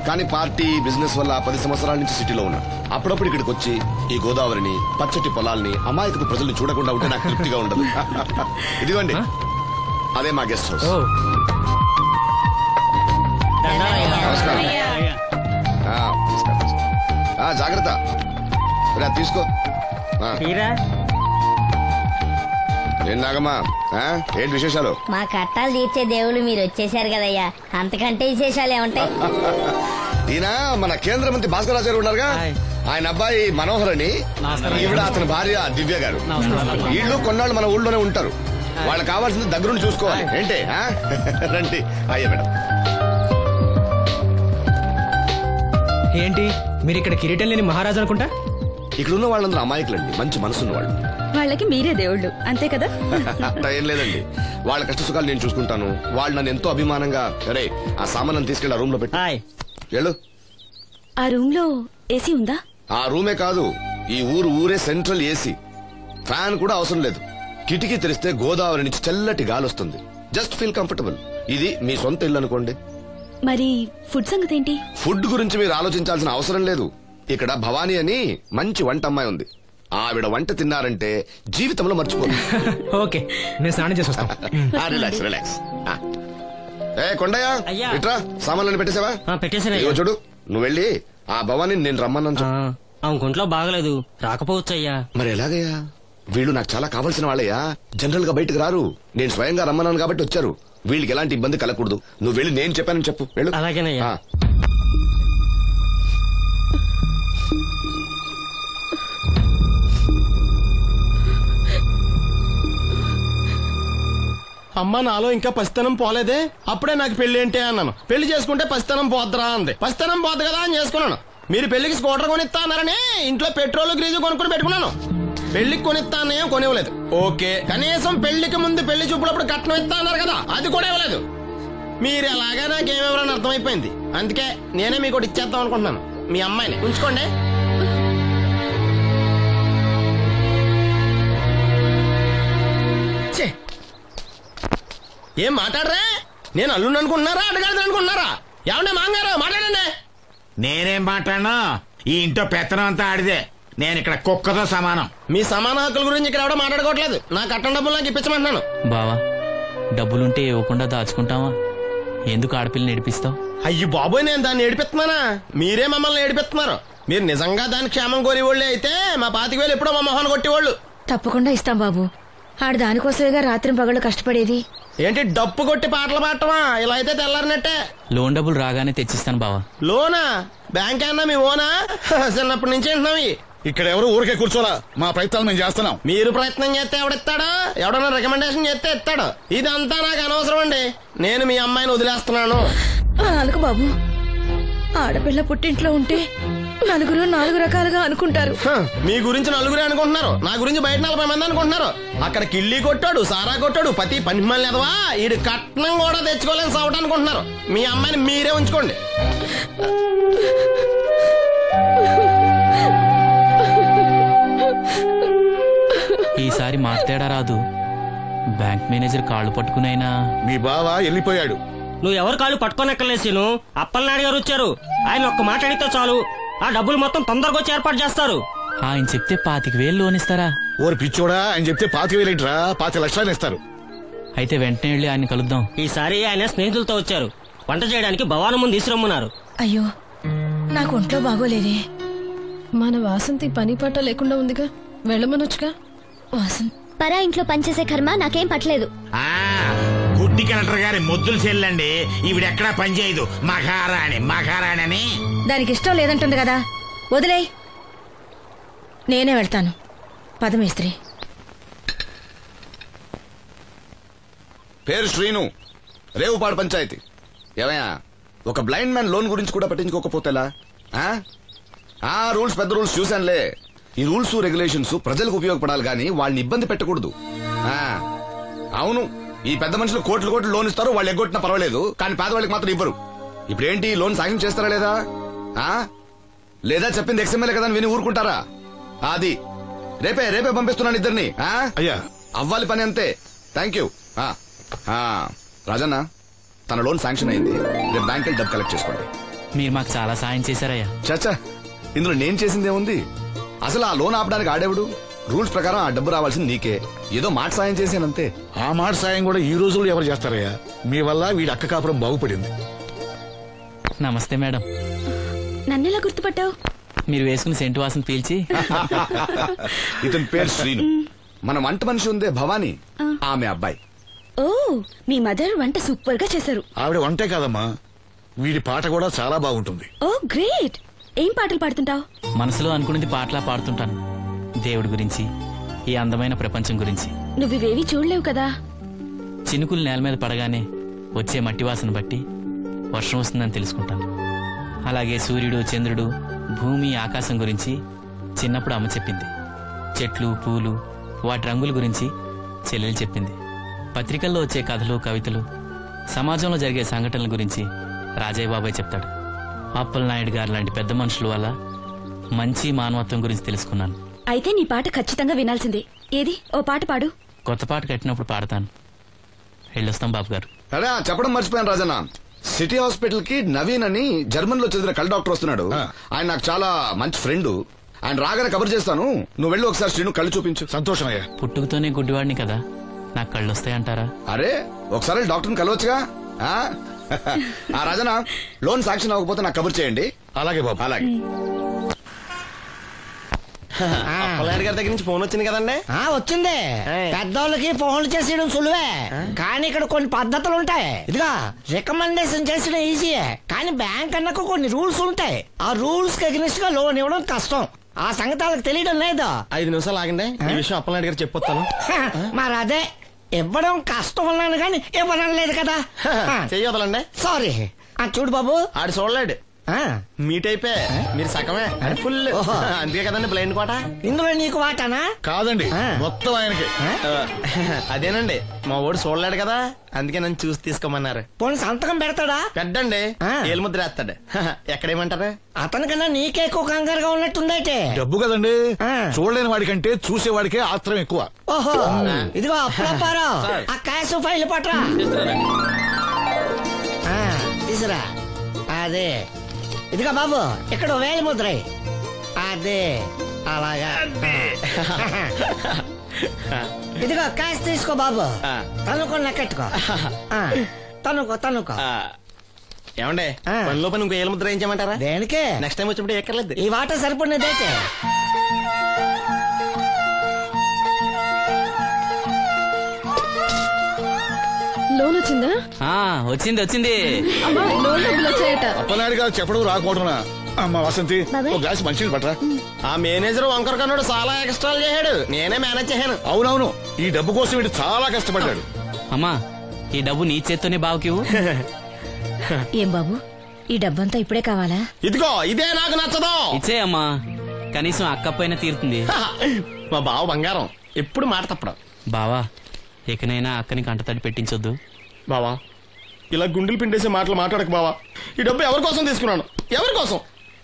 కానీ పార్టీ, బిజినెస్ వల్ల 10 సంవత్సరాల నుంచి సిటీలో ఉన్నా. అప్పుడప్పుడు ఇక్కడికి వచ్చి ఈ గోదావరిని, పచ్చటి పొలాల్ని, అమాయకపు ప్రజల్ని చూడకుండా ఉంటే నాకు తృప్తిగా ఉండదు. ఇదిగోండి, అదే మా గెస్ట్ హౌస్. జాగ్రత్త, తీసుకో. ఏం నాగమ్మా, ఏంటి విశేషాలు? మా కట్టాలు తీర్చే దేవుళ్ళు మీరు వచ్చేసారు కదయ్యా, అంతకంటే విశేషాలు ఏముంటాయి? ఈయన మన కేంద్ర మంత్రి భాస్కర్ రాజు గారు ఉన్నారుగా, ఆయన అబ్బాయి మనోహర్ అని, ఈవిడ అతని భార్య దివ్య గారు. వీళ్ళు కొన్నాళ్ళు మన ఊళ్ళోనే ఉంటారు. వాళ్ళకి కావాల్సింది దగ్గరుండి చూసుకోవాలి. ఏంటి రండి. అయ్యా మేడం. ఏంటి మీరు ఇక్కడ కిరీటం లేని మహారాజు అనుకుంటా? ఇక్కడ ఉన్న వాళ్ళందరూ అమాయకులండి, మంచి మనసున్న వాళ్ళు. వాళ్ళకి మీరే దేవుళ్ళు అంతే కదా? అట్లా ఏం లేదండి. వాళ్ళ కష్ట సుఖాలు నేను చూసుకుంటాను. వాళ్ళు నన్ను ఎంతో అభిమానంగా, అరే ఆ సామాన్ తీసుకెళ్ళి ఆ రూమ్ లో పెట్టి వెళ్ళు. ఆ రూమ్ లో ఏసీ ఉందా? ఆ రూమే కాదు, ఈ ఊరే సెంట్రల్ ఏసీ. ఫ్యాన్ కూడా అవసరం లేదు. కిటికీ తెరిస్తే గోదావరి నుంచి చల్లటి గాలి వస్తుంది. Just feel comfortable. ఇది మీ సొంత ఇల్లు అనుకోండి. మరి ఫుడ్ సంగతి ఏంటి? ఫుడ్ గురించి మీరు ఆలోచించాల్సిన అవసరం లేదు. ఇక్కడ భవానీ అని మంచి వంట అమ్మాయి ఉంది. ఆవిడ వంట తిన్నారంటే జీవితంలో మర్చిపోదు. ఓకే, నేను స్నానం చేసి వస్తాను. Relax relax. ఏ కొండయ్య, ఇట్రా, సామాన్లను పెట్టేసావా? పెట్టేసాను. చూడు, నువ్వు వెళ్ళి ఆ భవానీ నేను రమ్మన్నాను. ఆమె గుంట్లో బాగలేదు, రాకపోవచ్చు అయ్యా. మరి ఎలాగయ్యా? వీళ్ళు నాకు చాలా కావాల్సిన వాళ్ళయ్యా. జనరల్ గా బయటకు రారు. నేను స్వయంగా రమ్మన్నాను కాబట్టి వచ్చారు. వీళ్ళకి ఎలాంటి ఇబ్బంది కలగకూడదు. నువ్వు వెళ్ళి నేను చెప్పానని చెప్పు. వెళ్ళు. అలాగేనయ్యా. అమ్మ నాలో ఇంకా పసితనం పోలేదే. అప్పుడే నాకు పెళ్లి ఏంటి అన్నాను. పెళ్లి చేసుకుంటే పసితనం పోద్దురా అంది. పసితనం పోద్దు కదా అని చేసుకున్నాను. మీరు పెళ్లికి స్కూటర్ కొనిస్తా అన్నారని ఇంట్లో పెట్రోల్ గ్రీజు కొనుక్కుని పెట్టుకున్నాను. పెళ్లికి కొనిస్తా అన్నయ్యం కొనివ్వలేదు. ఓకే, కనీసం పెళ్లికి ముందు పెళ్లి చూపులప్పుడు కట్నం ఇస్తా అన్నారు కదా, అది కూడా ఇవ్వలేదు. మీరు ఎలాగా నాకేమెవరని అర్థమైపోయింది. అందుకే నేనే మీకు ఒకటి ఇచ్చేద్దాం అనుకుంటున్నాను. మీ అమ్మాయిని ఉంచుకోండి. ఏం మాట్లాడరా? నేను అల్లుండి అనుకుంటున్నారా, అడగాలి అనుకుంటున్నారా? ఏమన్నా మాంగారు మాట్లాడండి. నేనేం మాట్లాడను? ఈ ఇంట్లో పెత్తనం అంతా ఆడిదే. నేను ఇక్కడ కుక్కతో సమానం. మీ సమాన హక్కుల గురించి ఇక్కడ ఎవడో మాట్లాడుకోవట్లేదు. నా కట్టం డబ్బులు నాకు ఇప్పించమంటున్నాను. బావా, డబ్బులుంటే ఇవ్వకుండా దాచుకుంటావా? ఎందుకు ఆడపిల్లని ఏడిపిస్తావు? అయ్యి బాబోయ్, నేను దాన్ని ఏడిపిస్తున్నానా? మీరే మమ్మల్ని ఏడిపిస్తున్నారు. మీరు నిజంగా దాని క్షేమం కోరేవాళ్ళే అయితే మా 25,000 ఎప్పుడో మా మొహాన్ని కొట్టేవాళ్ళు. తప్పకుండా ఇస్తాం బాబు. ఆడు దానికోసమేగా రాత్రి పగళ్ళు కష్టపడేది. ఏంటి డప్పు కొట్టి పాటలు పాడటమా? ఇలా అయితే తెల్లారినట్టే. లోన్ డబ్బులు రాగానే తెచ్చిస్తాను బావా. లోనా? బ్యాంక్ అన్నా మీ ఓనా? చిన్నప్పటి నుంచి వింటున్నాం. ఇక్కడ ఎవరు ఊరికే కూర్చోలా. మా ప్రయత్నాలు మేము చేస్తున్నాం. మీరు ప్రయత్నం చేస్తే ఎవడిస్తాడు? ఎవడన్నా రికమెండేషన్ చేస్తే ఇస్తాడు. ఇదంతా నాకు అనవసరం అండి. నేను మీ అమ్మాయిని వదిలేస్తున్నాను. అలాగ బాబు, ఆడపిల్ల పుట్టింట్లో ఉంటే నలుగురు 4 రకాలుగా అనుకుంటారు. మీ గురించి నలుగురే అనుకుంటున్నారు, నా గురించి బయట 40 మంది అనుకుంటున్నారు. అక్కడ కిళ్ళి కొట్టాడు, సారా కొట్టాడు, పతి పని మళ్ళీ ఎదవా, ఈడు కట్నం కూడా తెచ్చుకోలేని సవట అనుకుంటున్నారు. మీ అమ్మాయిని మీరే ఉంచుకోండి. మాకు తేడా రాదు. బ్యాంక్ మేనేజర్ కాళ్ళు పట్టుకునైనా మీ బావ వెళ్ళిపోయాడు. నువ్వు ఎవరు కాళ్ళు పట్టుకోనక్కర్లేసిను. అప్పలనాయుడు గారు వచ్చారు. ఆయన ఒక్క మాట అడిగితే చాలు, ఆ డబ్బులు మొత్తం తొందరగా వచ్చి ఏర్పాటు చేస్తారు. ఆయన చెప్తే 25,000 లోన్ ఇస్తారా? ఓరి పిచ్చోడా, ఆయన చెప్తే 25,000 ఏంట్రా, 5 లక్షలు ఇస్తారు. అయితే వెంటనే వెళ్ళి ఆయన కలుద్దాం. ఈసారి ఆయన స్నేహితులతో వచ్చారు. వంట చేయడానికి భవానం ముందు తీసురమ్మన్నారు. అయ్యో నాకు ఒంట్లో బాగోలేదే. మన వాసంతి పని పట్ట లేకుండా ఉందిగా, వెళ్ళమనొచ్చుగా. వాసంతి పరా ఇంట్లో పనిచేసే కర్మ నాకేం పట్టలేదు. గుడ్డి కలెక్టర్ గారి మొద్దులు చెల్లండి. ఈవిడెక్కడా పనిచేయదు. మహారాణి అని. దానికి ఇష్టం లేదంటుంది కదా, వదిలేయ్. నేనే వెళ్తాను. పదమేస్త్రి. పేరు శ్రీను, రేవుపాడు పంచాయతీ. ఏమయ్యా, ఒక బ్లైండ్ మ్యాన్ లోన్ గురించి కూడా పట్టించుకోకపోతేలా? రూల్స్ పెద్ద రూల్స్ చూశానులే. ఈ రూల్స్ రెగ్యులేషన్స్ ప్రజలకు ఉపయోగపడాలి గానీ వాళ్ళని ఇబ్బంది పెట్టకూడదు. అవును, ఈ పెద్ద మనుషులు కోట్లు లోన్ ఇస్తారు, వాళ్ళు ఎగ్గొట్టినా పర్వాలేదు, కానీ పేదవాళ్ళకి మాత్రం ఇవ్వరు. ఇప్పుడేంటి, లోన్ సాయం చేస్తారా లేదా? లేదా చెప్పింది ఎక్స్ఎంఎల్ఏ కదా అని విని ఊరుకుంటారా? అది రేపే పంపిస్తున్నాను ఇద్దరిని. అయ్యా అవ్వాలి పని అంతే. Thank you. రాజన్న, తన లోన్ శాంక్షన్ అయింది. రేపు బ్యాంక్ డబ్బు కలెక్ట్ చేసుకోండి. మీరు మాకు చాలా సాయం చేశారయ్యా. చాచా, ఇందులో నేను చేసిందేముంది? అసలు ఆ లోన్ ఆపడానికి ఆడేవుడు? రూల్స్ ప్రకారం ఆ డబ్బు రావాల్సింది నీకే. ఏదో మాట సాయం చేశానంతే. ఆ మాట సాయం కూడా ఈ రోజుల్లో ఎవరు చేస్తారయ్యా? మీ వల్ల వీడి అక్క కాపురం బాగుపడింది. నమస్తే మేడం. నన్నెలా గుర్తుపట్టావు? మీరు వేసుకుని సెంటు వాసన పీల్చి. ఇతని పేరు శ్రీను. మన వంట మనిషి ఉందే భవానీ, ఆమె అబ్బాయి. ఓ, మీ మదర్ వంట సూపర్ గా చేశారు. ఆవిడ వంటే కాదమ్మా, వీడి పాట కూడా చాలా బాగుంటుంది. ఓ గ్రేట్. ఏం పాటలు పాడుతుంటావు? మనసులో అనుకున్నది పాటలా పాడుతుంటాను. దేవుడి గురించి, ఈ అందమైన ప్రపంచం గురించి. నువ్వివేవి చూడలేవు కదా. చినుకులు నేల మీద పడగానే వచ్చే మట్టి వాసన బట్టి వర్షం వస్తుందని తెలుసుకుంటాను. అలాగే సూర్యుడు, చంద్రుడు, భూమి, ఆకాశం గురించి చిన్నప్పుడు అమ్మ చెప్పింది. చెట్లు, పూలు, వాటి రంగుల గురించి చెల్లెలు చెప్పింది. పత్రికల్లో వచ్చే కథలు, కవితలు, సమాజంలో జరిగే సంఘటనల గురించి రాజయ్య బాబాయ్ చెప్తాడు. అప్పలనాయుడు గారు లాంటి పెద్ద మనుషుల వల్ల మంచి మానవత్వం గురించి తెలుసుకున్నాను. అయితే నీ పాట ఖచ్చితంగా వినాల్సిందే. ఏది, ఓ పాట పాడు. కొత్త పాట కట్టినప్పుడు పాడతాను. వెళ్ళొస్తాం బాబు గారు. అరే, చెప్పడం మర్చిపోయాను రాజన్న. సిటీ హాస్పిటల్ కి నవీన్ అని జర్మన్ లో చదివిన కళ్ళ డాక్టర్ వస్తున్నాడు. ఆయన నాకు చాలా మంచి ఫ్రెండ్. ఆయన రాగానే కవర్ చేస్తాను. నువ్వు వెళ్ళి ఒకసారి శ్రీను కళ్ళు చూపించు. సంతోషం అయ్యా. పుట్టుకతోనే గుడ్డివాడిని కదా, నాకు కళ్ళు వస్తాయంటారా? అరే, ఒకసారి డాక్టర్ని కలవచ్చుగా. రాజన్న, లోన్ శాంక్షన్ అవ్వకపోతే నాకు కబుర్ చేయండి. అలాగే బాబు. అలాగే. అప్పలనాయుడు గారి దగ్గర నుంచి ఫోన్ వచ్చింది కదండి. వచ్చింది. పెద్దోళ్ళకి ఫోన్లు చేసేయడం సులువే, కానీ ఇక్కడ కొన్ని పద్ధతులు ఉంటాయి. ఇదిగా రికమెండేషన్ చేసడం ఈజీయే, కానీ బ్యాంక్ అన్నకు కొన్ని రూల్స్ ఉంటాయి. ఆ రూల్స్ కి అగ్నిస్ట్ గా లోన్ ఇవ్వడం కష్టం. ఆ సంగతి వాళ్ళకి తెలియడం లేదు. 5 నిమిషాలు ఆగండి, ఈ విషయం అప్పలనాయుడు గారు చెప్పొస్తాను. మరి అదే ఇవ్వడం కష్టం ఉన్నాను కానీ ఇవ్వడం లేదు కదా. చెయ్యొదలండి. సారీ. చూడు బాబు, ఆడు చూడలేడు. మీట్ అయిపోయి మీరు సగమే, ఫుల్. అందుకే కదండి బ్లైండ్ కోట. ఇందులో నీకు వాటానా? కాదండి, మొత్తం ఆయనకి. అదేనండి, మా ఓడు చూడలేడు కదా, అందుకే నన్ను చూసి తీసుకోమన్నారు. పోనీ సంతకం పెడతాడా? పెద్దండి, ఏలు ముద్ర వేస్తాడు. ఎక్కడేమంటారు? అతనికన్నా నీకే ఎక్కువ కంగారుగా ఉన్నట్టుందైతే. డబ్బు కదండి, చూడలేని వాడికంటే చూసేవాడికే ఆత్రం ఎక్కువ. ఓహో, ఇదిగో అప్పుడప్పారావు, ఆ క్యాష్ ఫైల్ పట్రా. తీసురా. అదే, ఇదిగో బాబు, ఇక్కడ వేలి ముద్ర. అదే, అలాగా. ఇదిగో క్యాష్ తీసుకో బాబు. తనుకో, లెక్కెట్టుకో. తనుకో. ఏమండే, పనిలో పని ఇంకో ఏలు ముద్ర ఏం చేయమంటారా? దేనికే? నెక్స్ట్ టైం వచ్చినప్పుడు ఎక్కర్లేదు. ఈ వాట సరిపడినదైతే. లోన్ వచ్చిందా? వచ్చింది. లోన్ డబ్బులు వచ్చాయట. అప్పలనాయుడు గారు చెప్పడం రాకపోవడం. అమ్మ వసంతి, ఒక గ్లాస్ మంచినీళ్ళు పట్టరా. ఆ మేనేజర్ వంకర కన్నాడు, చాలా ఎక్స్ట్రాలు చేశాడు. నేనే మేనేజ్ చేశాను. అవునవును, ఈ డబ్బు కోసం వీడు చాలా కష్టపడ్డాడు. అమ్మా, ఈ డబ్బు నీ చేత్తోనే బావుకి. ఏం బాబు, ఈ డబ్బంతా ఇప్పుడే కావాలా? ఇదిగో, ఇదే నాకు నచ్చదు. ఇచ్చేయమ్మా, కనీసం అక్కపైన తీరుతుంది. మా బావ బంగారం, ఎప్పుడు మాట తప్పడం. బావా, ఇకనైనా అక్కని కంటతడి పెట్టించొద్దు. బావా, ఇలా గుండెలు పిండేసే మాటలు మాట్లాడక బావా. ఈ డబ్బు ఎవరి కోసం తీసుకున్నాను? ఎవరి కోసం?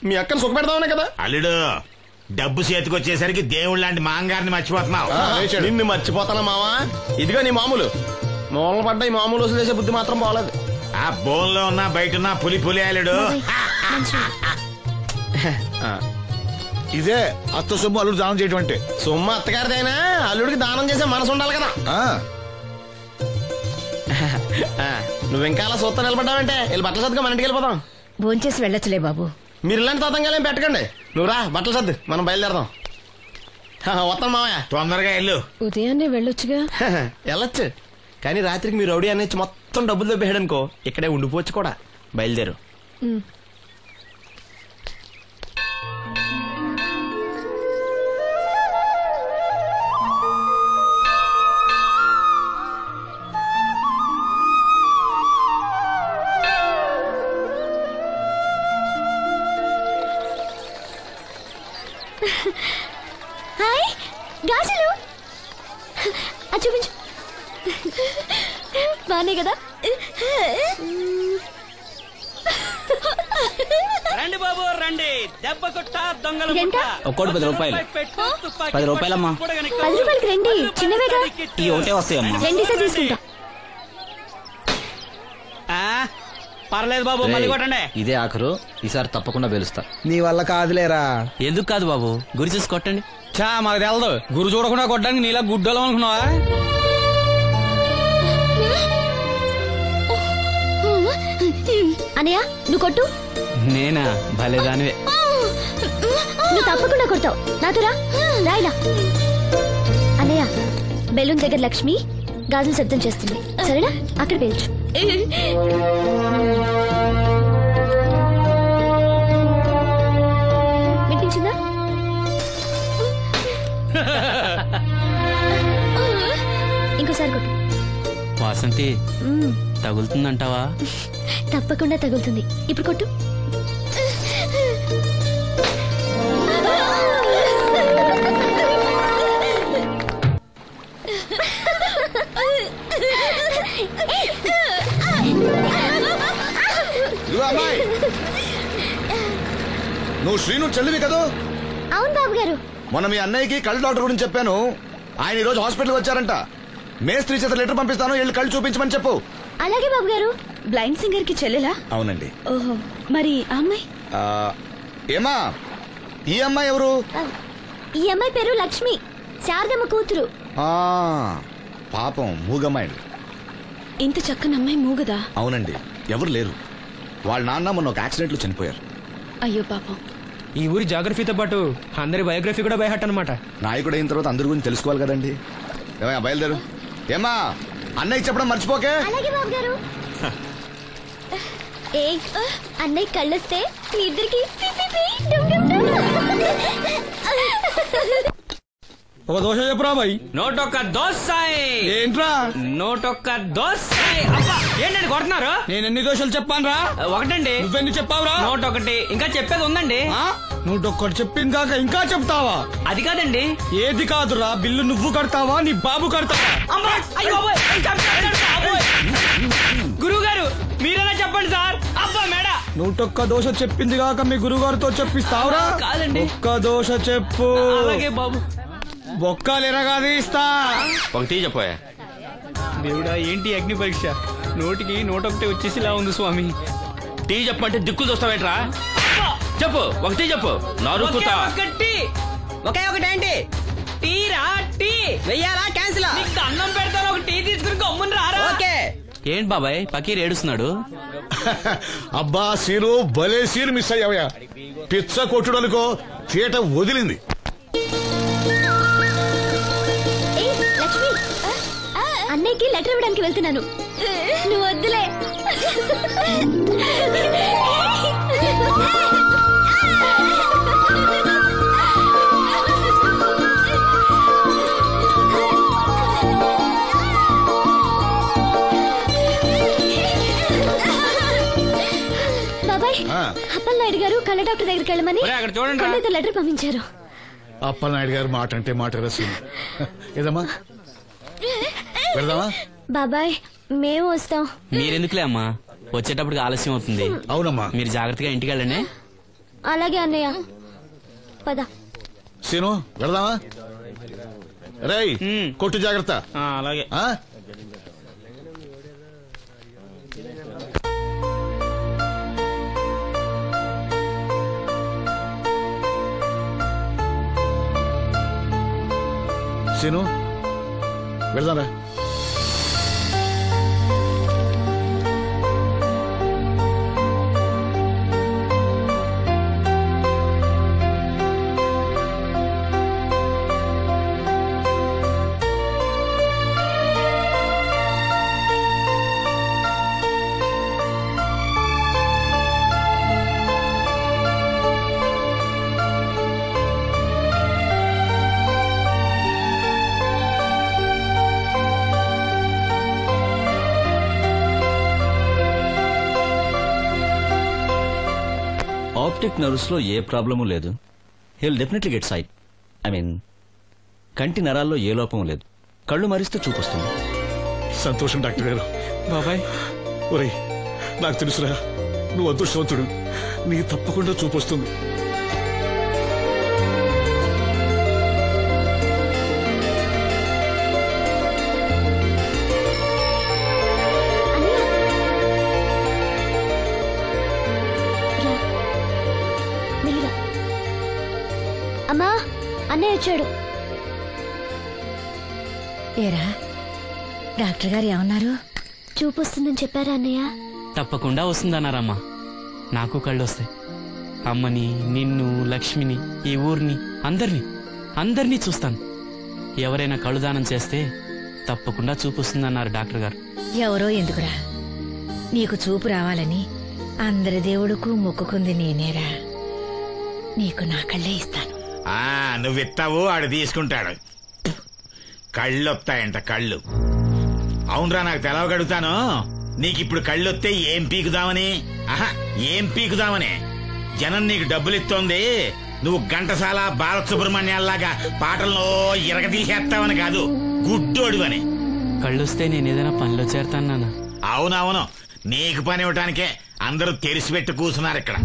మీ అక్కను సుఖపెడదామనే కదా. అల్లుడు, డబ్బు చేతికొచ్చేసరికి దేవుడు లాంటి మాంగారిని మర్చిపోతున్నావు. నిన్ను మర్చిపోతానా మావా? ఇదిగో నీ మామూలు మూలలు పడ్డ ఈ మామూలు వదిలేసే బుద్ధి మాత్రం బాగలేదు. ఆ బోన్లో ఉన్నా బయట ఉన్నా పులి అల్లుడు. ఇదే అత్త సొమ్ము అల్లుడు దానం చేయటం అంటే. సొమ్ము అత్తగారిదైనా అల్లుడికి దానం చేసే మనసు ఉండాలి కదా. నువ్వు ఇంకా అలా సూత్తా నిలబడ్డావంటే వెళ్ళి బట్టలు సర్దుగా మన ఇంటికి వెళ్ళిపోదాం. భోంచేసి వెళ్ళొచ్చులే బాబు. మీరు ఇలాంటి తతంగాలేం పెట్టకండి. నువ్వు రా బట్టలు సర్దు మనం బయలుదేరదాం. వస్తాం మావయ్య. తొందరగా వెళ్ళు. ఉదయాన్నే వెళ్ళొచ్చుగా. వెళ్ళొచ్చు కానీ రాత్రికి మీరు రౌడీ అనేది మొత్తం డబ్బులు దొబ్బేయడనుకో ఇక్కడే ఉండిపోవచ్చు కూడా. బయలుదేరు. హాయ్ గాజులు చూపించు. బానే కదా? రండి బాబు రండి. దెబ్బ కొట్ట దొంగలు ఒక్కోటి 10 రూపాయలు. 10 రూపాయలమ్మా. 10 రూపాయలకి రండి. చిన్నవేగా ఈ ఒకటే వస్తాయమ్మా. రెండేసా తీసుకుంటా. పర్లేదు బాబు మళ్ళీ కొట్టండి. ఇదే ఆఖరు, ఈసారి తప్పకుండా గెలుస్తా. నీ వల్ల కాదులేరా. ఎందుకు కాదు బాబు, గురి చూసి కొట్టండి. చా మాకు తెలదు. గురు చూడకుండా కొట్టడానికి నీలా గుడ్డలం అనుకున్నావా? అనయ్య నువ్వు కొట్టు. నేనా? భలేదానివే. నువ్వు తప్పకుండా కొడతావు. నాతో రా. రాయిలా. అన్నయ్య బెలూన్ దగ్గర లక్ష్మి గాజులు శబ్దం చేస్తుంది, సరేనా? అక్కడ పేల్చు. వినిపించిందా? ఇంకోసారి కొట్టు. వాసంతి తగులుతుందంటావా? తప్పకుండా తగులుతుంది. ఇప్పుడు కొట్టు. అమ్మాయి నువ్వు శ్రీను చెల్లివి కదా? అవును బాబు గారు. మొన్న మీ అన్నయ్యకి కళ్ళు డాక్టర్ గురించి చెప్పాను. ఆయన ఈ రోజు హాస్పిటల్ వచ్చారంట. మేస్త్రి చేత లెటర్ పంపిస్తాను, వెళ్ళి కళ్ళు చూపించమని చెప్పు. అలాగే బాబు గారు. బ్లైండ్ సింగర్ కి చెల్లెలా? అవునండి. ఓహో, మరి ఆ అమ్మాయి? ఏమా ఈ అమ్మాయి ఎవరు? ఈ అమ్మాయి పేరు లక్ష్మి, శారదమ్మ కూతురు. పాపం మూగమ్మాయి. ఇంత చక్కని అమ్మాయి మూగదా? అవునండి, ఎవరు లేరు. వాళ్ళ నాన్న మొన్న ఒక యాక్సిడెంట్ లో చనిపోయారు. అయ్యో పాపం. ఈ ఊరి జాగ్రఫీతో పాటు అందరి బయోగ్రఫీ కూడా బయట అన్నమాట. నాయకుడు అయిన తర్వాత అందరి గురించి తెలుసుకోవాలి కదండి. ఏమయ్యా బయలుదేరు. ఏమా అన్నయ్య చెప్పడం మర్చిపోకే. అలాగే బాబు గారు. ఏ అన్నయ్య కళ్ళొస్తే మీ ఇద్దరికి ఒక దోశ చెప్పురా బాయ్. నోటొక్క దోశ. ఏంట్రా? నోటొక్క దోశ. ఏంటండి కొడుతున్నారు? నేను ఎన్ని దోశలు చెప్పాను రా? ఒకటండి. నువ్వెన్ని చెప్పావురా? నోటొకటి. ఇంకా చెప్పేది ఉందండి. నూటొక్కటి చెప్పింది కాక ఇంకా చెప్తావా? అది కాదండి. ఏది కాదురా? బిల్లు నువ్వు కడతావా నీ బాబు కడతావా? గురువు గారు మీరైనా చెప్పండి సార్. అబ్బా మేడ. నూటొక్క దోశ చెప్పింది కాక మీ గురుగారితో చెప్పిస్తావురా? కాదండి. ఒక్క దోశ చెప్పు. అలాగే బాబు. బొక్కలు ఎరగాది ఇస్తా. ఒకటి చెప్పోయా. దేవుడా ఏంటి అగ్ని పరీక్ష? నోటికి నోటొకటి వచ్చేసిలా ఉంది స్వామి. టీ చెప్పంటే దిక్కులు చూస్తావేట్రా? చెప్పు, ఒకటి చెప్పు. నరుకుతా. ఒకే ఒకటేంటి? టీ రా. టీ వెయ్యాలా క్యాన్సిల్? అన్నం పెడతాను, ఒక టీ తీసుకుని గమ్మున రారా. ఓకే. ఏంటి బాబాయ్ పకీర్ ఏడుస్తున్నాడు? అబ్బా సీను భలే సీన్ మిస్ అయ్యావయ్యా. పిచ్చ కొట్టుడు అనుకో, థియేటర్ వదిలింది. అన్నయ్యకి లెటర్ ఇవ్వడానికి వెళ్తున్నాను. నువ్వు వద్దులే. బాబాయ్, అప్పలనాయుడు గారు కళ్ళ డాక్టర్ దగ్గరికి వెళ్ళమని కళ్ళతో లెటర్ పంపించారు. అప్పలనాయుడు గారు మాట అంటే మాట రసీదు. ఏదమ్మా వెళ్దామా? బాబాయ్ మేము వస్తాం. మీరెందుకులే అమ్మా, వచ్చేటప్పటికి ఆలస్యం అవుతుంది. అవునమ్మా, మీరు జాగ్రత్తగా ఇంటికి వెళ్ళండి. అలాగే అన్నయ్య, పద. సీను వెళదామా? రేయ్ కొట్టు జాగ్రత్త. అలాగే. సీను వెళదాంరా. ఆప్టిక్ నర్వ్స్ లో ఏ ప్రాబ్లము లేదు. He'll definitely get sight. I mean కంటి నరాల్లో ఏ లోపం లేదు. కళ్ళు మరిస్తే చూపొస్తుంది. సంతోషం డాక్టర్ గారు. బాబాయ్ ఒరేయ్ నాకు తెలుసురా, నువ్వు అదృష్టవంతుడు. నీకు తప్పకుండా చూపొస్తుంది. అమ్మా అన్నయ్య వచ్చాడు. ఏరా డాక్టర్ గారు ఏమన్నారు? చూపు వస్తుందని చెప్పారా అన్నయ్య? తప్పకుండా వస్తుందన్నారమ్మా. నాకు కళ్ళు వస్తాయి. అమ్మని, నిన్ను, లక్ష్మిని, ఈ ఊరిని, అందరినీ చూస్తాను. ఎవరైనా కళ్ళు దానం చేస్తే తప్పకుండా చూపు వస్తుందన్నారు డాక్టర్ గారు. ఎవరో ఎందుకురా, నీకు చూపు రావాలని అందరి దేవుడుకు మొక్కుకుంది నేనేరా. నీకు నా కళ్ళే ఇస్తాను. నువ్విస్తావు, ఆడు తీసుకుంటాడు. కళ్ళొస్తాయంట కళ్ళు. అవునరా, నాకు తెలవగడుగుతాను. నీకిప్పుడు కళ్ళొస్తే ఏం పీకుదామని? ఏం పీకుదామని? జనం నీకు డబ్బులు ఇస్తోంది, నువ్వు ఘంటసాల బాలసుబ్రహ్మణ్యాల్లాగా పాటల్లో ఇరగదీసేస్తావని కాదు, గుడ్డోడివని. కళ్ళొస్తే నేనేదైనా పనిలో చేరతాను నాన్న. అవునవును, నీకు పని ఇవ్వటానికే అందరూ తెరిచిపెట్టి కూర్చున్నారు ఇక్కడ.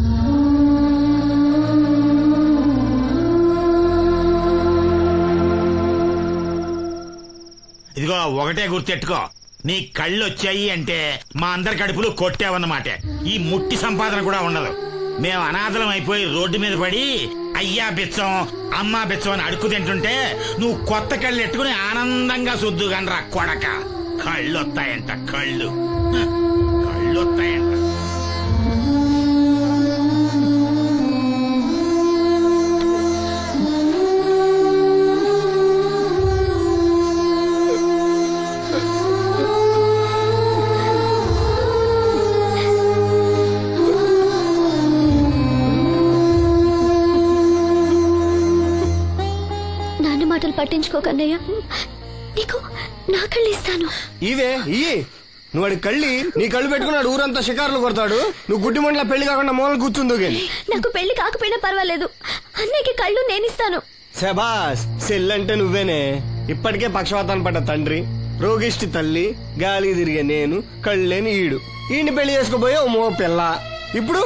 ఇదిగో ఒకటే గుర్తెట్టుకో, నీ కళ్ళు వచ్చాయి అంటే మా అందరి కడుపులు కొట్టావన్నమాట. ఈ ముట్టి సంపాదన కూడా ఉండదు. మేము అనాథలం అయిపోయి రోడ్డు మీద పడి అయ్యా బిచ్చం, అమ్మా బిచ్చం అని అడుక్కు తింటుంటే నువ్వు కొత్త కళ్ళు ఎట్టుకుని ఆనందంగా సుద్దుగానరా కొడక. కళ్ళు వస్తాయంట, కళ్ళు వస్తాయంట. మాటలు పట్టించుకోకన్నయ్య, నీకు నా కళ్ళు ఇస్తాను. ఇవే ఇయ్యి. నువ్వు వాడి కళ్ళి నీ కళ్ళు పెట్టుకున్నాడు, ఊరంతా షికారులు కొడతాడు. నువ్వు గుడ్డి మండల పెళ్లి కాకుండా మూలలు కూర్చుందో గాని. నాకు పెళ్లి కాకపోయినా పర్వాలేదు, అన్నయ్యకి కళ్ళు నేనిస్తాను. శబాస్, సెల్లంటే నువ్వేనే. ఇప్పటికే పక్షవాతాన్ని పడ్డ తండ్రి, రోగిష్టి తల్లి, గాలి తిరిగే నేను, కళ్ళేని ఈడు. ఈయన్ని పెళ్లి చేసుకోబోయే ఓ మో పిల్ల. ఇప్పుడు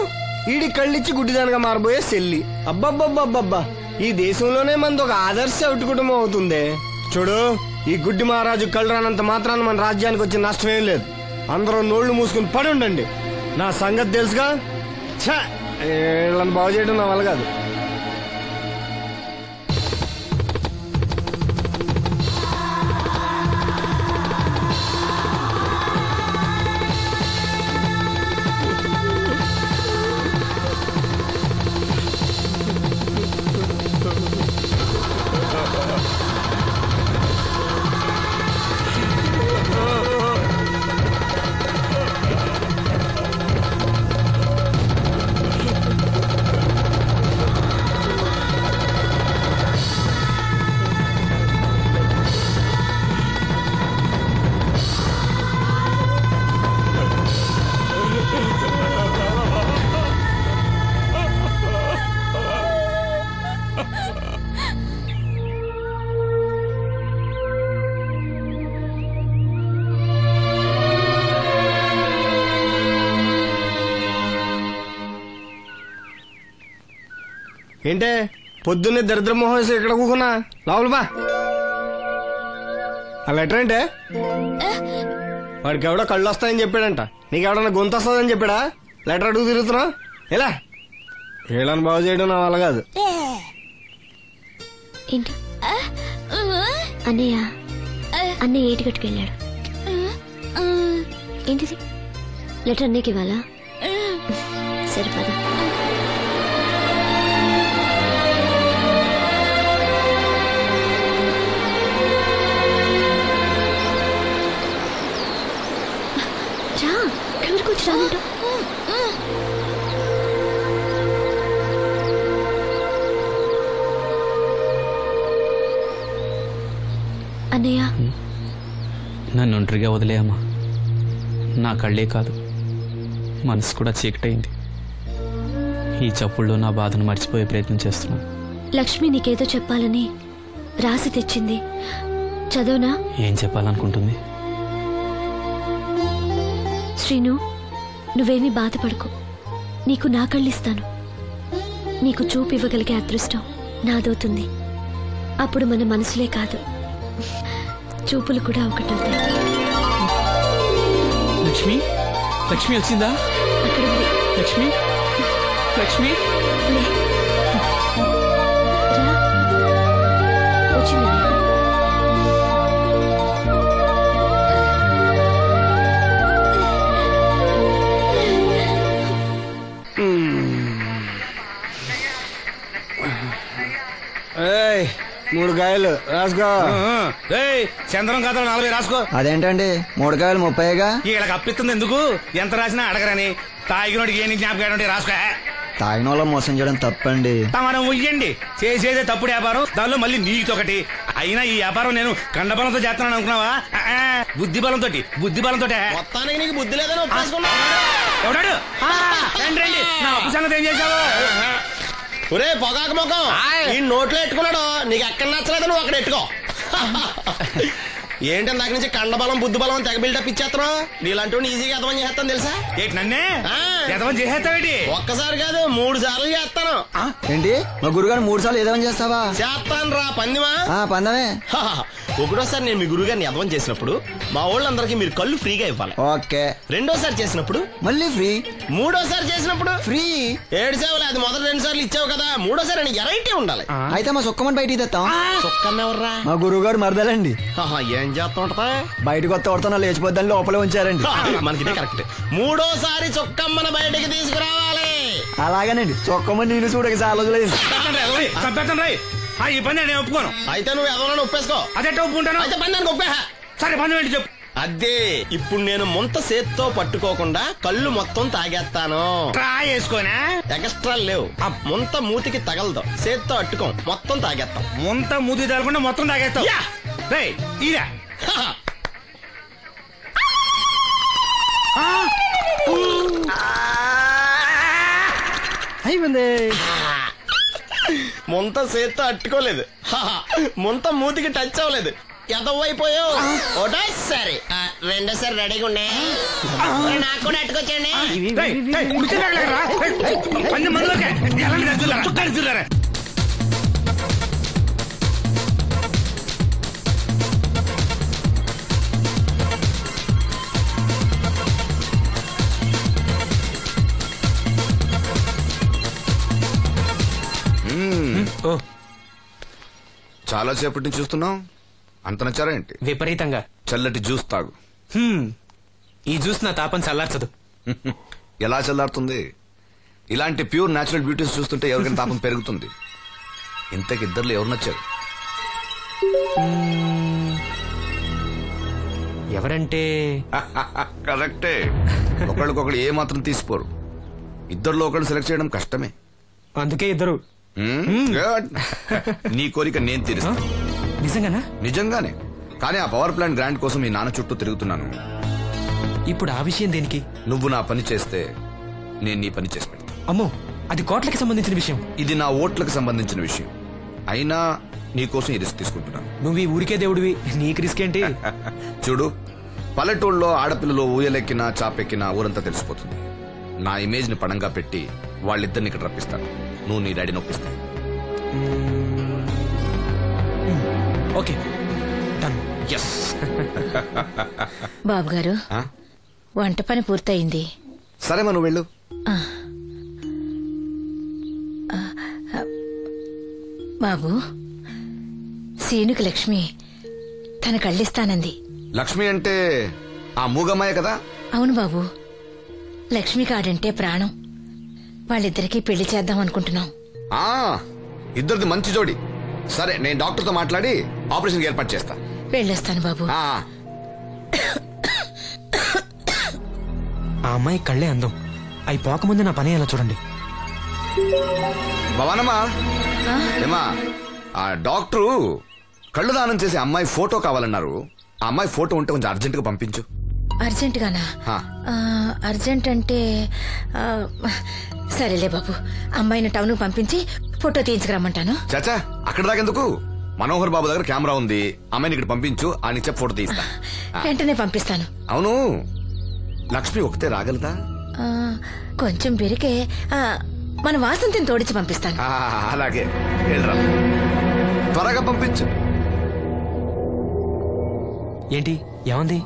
ఈడి కళ్ళిచ్చి గుడ్డిదానిగా మారబోయే సెల్లి. అబ్బబ్బబ్బబ్బబ్బా, ఈ దేశంలోనే మనది ఒక ఆదర్శ అవుట్ కుటుంబం అవుతుందే. చూడు, ఈ గుడ్డి మహారాజు కళ్ళు రానంత మాత్రాన మన రాజ్యానికి వచ్చిన నష్టమేం లేదు. అందరూ నోళ్లు మూసుకుని పడి ఉండండి. నా సంగతి తెలుసుగా. వీళ్ళని బాగు చేయడం నా వల్ల కాదు. ఏంటే పొద్దున్నే దరిద్ర మొహం వేసి ఇక్కడ కూకున్నా లోపల బా. ఆ లెటర్ అంటే వాడికి ఎవడో కళ్ళు వస్తాయని చెప్పాడంట, నీకెవడన్నా గొంతు వస్తుందని చెప్పాడా? లెటర్ అడుగు తిరుగుతున్నావు ఎలా? ఏళ్ళని బాగు చేయడం నా వల్ల కాదు. ఏంటి అన్నయ్య? అన్నయ్య ఏటికట్టుకెళ్ళాడు. ఏంటిది? లెటర్ అన్నయ్యకి ఇవ్వాలా? సరిపదా. రా, ఇక్కడ వరకు వచ్చి రానంటూ. అన్నయ్య, నన్ను ఒంటరిగా వదిలేయమ్మా. నా కళ్ళే కాదు, మనసు కూడా చీకటైంది. ఈ చప్పుల్లో నా బాధను మర్చిపోయే ప్రయత్నం చేస్తున్నాను. లక్ష్మి నీకేదో చెప్పాలని రాసి తెచ్చింది, చదవనా? ఏం చెప్పాలనుకుంటుంది? శ్రీను, నువ్వేమీ బాధపడకు. నీకు నా కళ్ళిస్తాను. నీకు చూపు ఇవ్వగలిగే అదృష్టం నాదవుతుంది. అప్పుడు మన మనసులే కాదు, చూపులు కూడా ఒకటవుతాయి. లక్ష్మి, లక్ష్మి వచ్చిందా? అక్కడ ఉంది. లక్ష్మి, లక్ష్మి వచ్చింది. ఏయ్, 3 కాయలు రాసుకో. చంద్రం కథలు 40 రాసుకో. అదేంటండి 3 కాయలు 30గా? వీళ్ళకి అప్పిస్తుంది ఎందుకు? ఎంత రాసినా అడగరని. తాగినోడికి ఏం జ్ఞాపకం రాసుకో. తాగిన వాళ్ళ మోసం చేయడం తప్పండి. మనం ఉయ్యండి, చేసేదే తప్పుడు వ్యాపారం, దానిలో మళ్ళీ నీతొకటి. అయినా ఈ వ్యాపారం నేను కండబలంతో చేస్తున్నాను అనుకున్నావా? బుద్ధి బలంతో. మొత్తానికి నీకు బుద్ధి లేదని ఎవడాడు? రండి రండి, నా అప్పు సంగతి ఏం చేశావు? ఒరే పొగాకు ముఖం, ఈ నోట్లో ఎట్టుకున్నాడు. నీకు ఎక్కడ నచ్చలేదు, నువ్వు అక్కడ ఎట్టుకో. ఏంటి దాని నుంచి కండబలం బుద్ధి బలం తెగ బిల్డప్ ఇచ్చేస్తున్నావు? నీలాంటి ఈజీగా ఎదవని చేస్తాను తెలుసా? ఏంటి నన్నే ఎదవని చేసేస్తావేంటి? ఒక్కసారి కాదు 3 సార్లు చేస్తాను. ఏంటి మా గురుగారు 3 సార్లు ఎదవని చేస్తావా? చేస్తాను రా పందిమా. పందమే. ఒకటోసారి నేను మీ గురుగారిని ఎదవని చేసినప్పుడు మా వాళ్ళందరికీ మీరు కళ్ళు ఫ్రీగా ఇవ్వాలి. ఓకే. రెండోసారి చేసినప్పుడు మళ్ళీ ఫ్రీ. మూడోసారి చేసినప్పుడు ఫ్రీ. 7 సేవలు అది మొదటి 2 సార్లు ఇచ్చావు కదా, మూడోసారి అని ఎరైటీ ఉండాలి. అయితే మా సుక్కమని బయటికి తెస్తాం. సుక్కమ్మ ఎవర్రా? మా గురువుగారు మరదలండి. ఏం చేస్తా ఉంటదా? బయటకు వస్తే కొడతా లేచిపోద్దని లోపలే ఉంచారండి. మనకి కరెక్ట్. మూడోసారి చొక్కమ్మన బయటికి తీసుకురావాలి. అలాగేనండి, చొక్కమని నేను చూడక చాలా లేదు. ఈ పని నేను ఒప్పుకోను. అయితే నువ్వు ఎవరైనా ఒప్పేసుకో. అదే ఒప్పుకుంటాను. అయితే పని దానికి ఒప్పే. సరే పని ఏంటి చెప్పు. అదే ఇప్పుడు నేను ముంత చేత్తో పట్టుకోకుండా కళ్ళు మొత్తం తాగేస్తాను. ట్రై చేసుకోనా? ఎక్స్ట్రా లేవు. ముంత మూతికి తగలదు, చేత్తో అట్టుకోం, మొత్తం తాగేస్తాం. ముంత మూతి తగలకుండా మొత్తం తాగేస్తాం. ఇదా అయిపోయింది. ముంత చేత్తో అట్టుకోలేదు, ముంత మూతికి టచ్ అవ్వలేదు, ఎదవైపోయావు. ఒకటోసారి రెండోసారి రెడీగా ఉండే. నాకు కూడా అట్టుకొచ్చండి. చాలా సేపటి నుంచి చూస్తున్నావు. అంత నచ్చారా ఏంటి? విపరీతంగా. చల్లటి జ్యూస్ తాగు. ఈ జ్యూస్ నా తాపం చల్లార్చదు. ఎలా చల్లారుతుంది? ఇలాంటి ప్యూర్ న్యాచురల్ బ్యూటీస్ చూస్తుంటే ఎవరికైనా తాపం పెరుగుతుంది. ఇంతకి ఇద్దరు ఎవరు నచ్చారు? ఎవరంటే? కరెక్టే. ఒకళ్ళకొకళ్ళు ఏ మాత్రం తీసిపోరు. ఇద్దరిలో ఒకళ్ళు సెలెక్ట్ చేయడం కష్టమే. అందుకే ఇద్దరు. నీ కోరిక నేను తీరుస్తాను. నిజంగానా? నిజంగానే. కానీ ఆ పవర్ ప్లాంట్ గ్రాంట్ కోసం మీ నాన్న చుట్టూ తిరుగుతున్నాను. ఇప్పుడు ఆ విషయం దేనికి? నువ్వు నా పని చేస్తే నేను నీ పని చేసి పెడతా. అమ్మో, అది కోట్లకి సంబంధించిన విషయం. ఇది నా ఓట్లకు సంబంధించిన విషయం. అయినా నీకోసం ఈ రిస్క్ తీసుకుంటున్నాను. నువ్వు ఈ ఊరికే దేవుడివి, నీకు రిస్క్ ఏంటి? చూడు, పల్లెటూళ్ళలో ఆడపిల్లలు ఊయలెక్కినా చాపెక్కినా ఊరంతా తెలిసిపోతుంది. నా ఇమేజ్ ని పణంగా పెట్టి వాళ్ళిద్దరిని ఇక్కడ రప్పిస్తాను. నువ్వు నీ డాడీ నొప్పిస్తావు. బాబు గారు ఆ? వంట పని పూర్తయింది. సరే మనం వెళ్ళు. బాబు, సీనుకి లక్ష్మి తన కళ్ళిస్తానంది. లక్ష్మి అంటే ఆ మూగమ్మాయ కదా? అవును బాబు, లక్ష్మి కాడంటే ప్రాణం. వాళ్ళిద్దరికీ పెళ్లి చేద్దాం అనుకుంటున్నాం. ఆ ఇద్దరిది మంచి జోడి. సరే, నేను డాక్టర్తో మాట్లాడి ఆపరేషన్ ఏర్పాటు చేస్తా. వెళ్ళొస్తాను బాబు. ఆ అమ్మాయి కళ్ళే అందం. అవి పోకముందు నా పని ఎలా చూడండి. భవానమ్మా, ఏమా ఆ డాక్టరు కళ్ళు దానం చేసే అమ్మాయి ఫోటో కావాలన్నారు. ఆ అమ్మాయి ఫోటో ఉంటే కొంచెం అర్జెంట్ గా పంపించు. అర్జెంట్ గానా? అర్జెంట్ అంటే సరేలే బాబు, అమ్మాయిని టౌన్ పంపించి ఫోటో తీయించుకురమ్మంటాను. చాచా, అక్కడ దాకెందుకు? మనోహర్ బాబు దగ్గర కెమెరా ఉంది. అమ్మాయిని ఇక్కడ పంపించు, ఆయన చెప్పి ఫోటో తీస్తా. వెంటనే పంపిస్తాను. అవును, లక్ష్మి ఒకతే రాగలదా? కొంచెం బెరికే. మన వాసంతిని తోడిచి పంపిస్తాను. అలాగే, వెళ్ళరా, త్వరగా పంపించు. ఏంటి ఏమంది?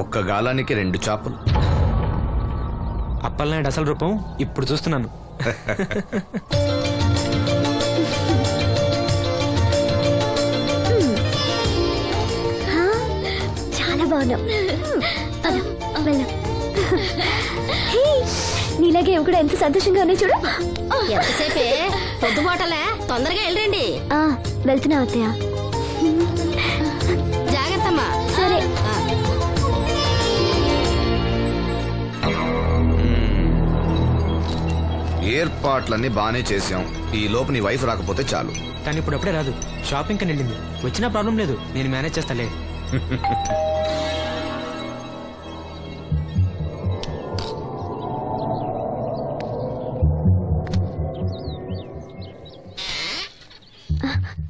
ఒక్క గాలానికి 2 చేపలు. అప్పలనాయుడు అసలు రూపం ఇప్పుడు చూస్తున్నాను. చాలా బాగున్నావు. నీలాగే ఇవి కూడా ఎంత సంతోషంగా ఉన్నాయి చూడు. ఎంతసేపే పొద్దుబాటలే, తొందరగా వెళ్ళండి. వెళ్తున్నా అత్తయ్య. జాగ్రత్తమ్మా. సరే. ఏర్పాట్లన్నీ బానే చేసాం. ఈ లోపు నీ వైఫ్ రాకపోతే చాలు. కానీ ఇప్పుడు అప్పుడే రాదు. షాపింగ్ కని వెళ్ళింది. వచ్చినా ప్రాబ్లం లేదు, నేను మేనేజ్ చేస్తాలే.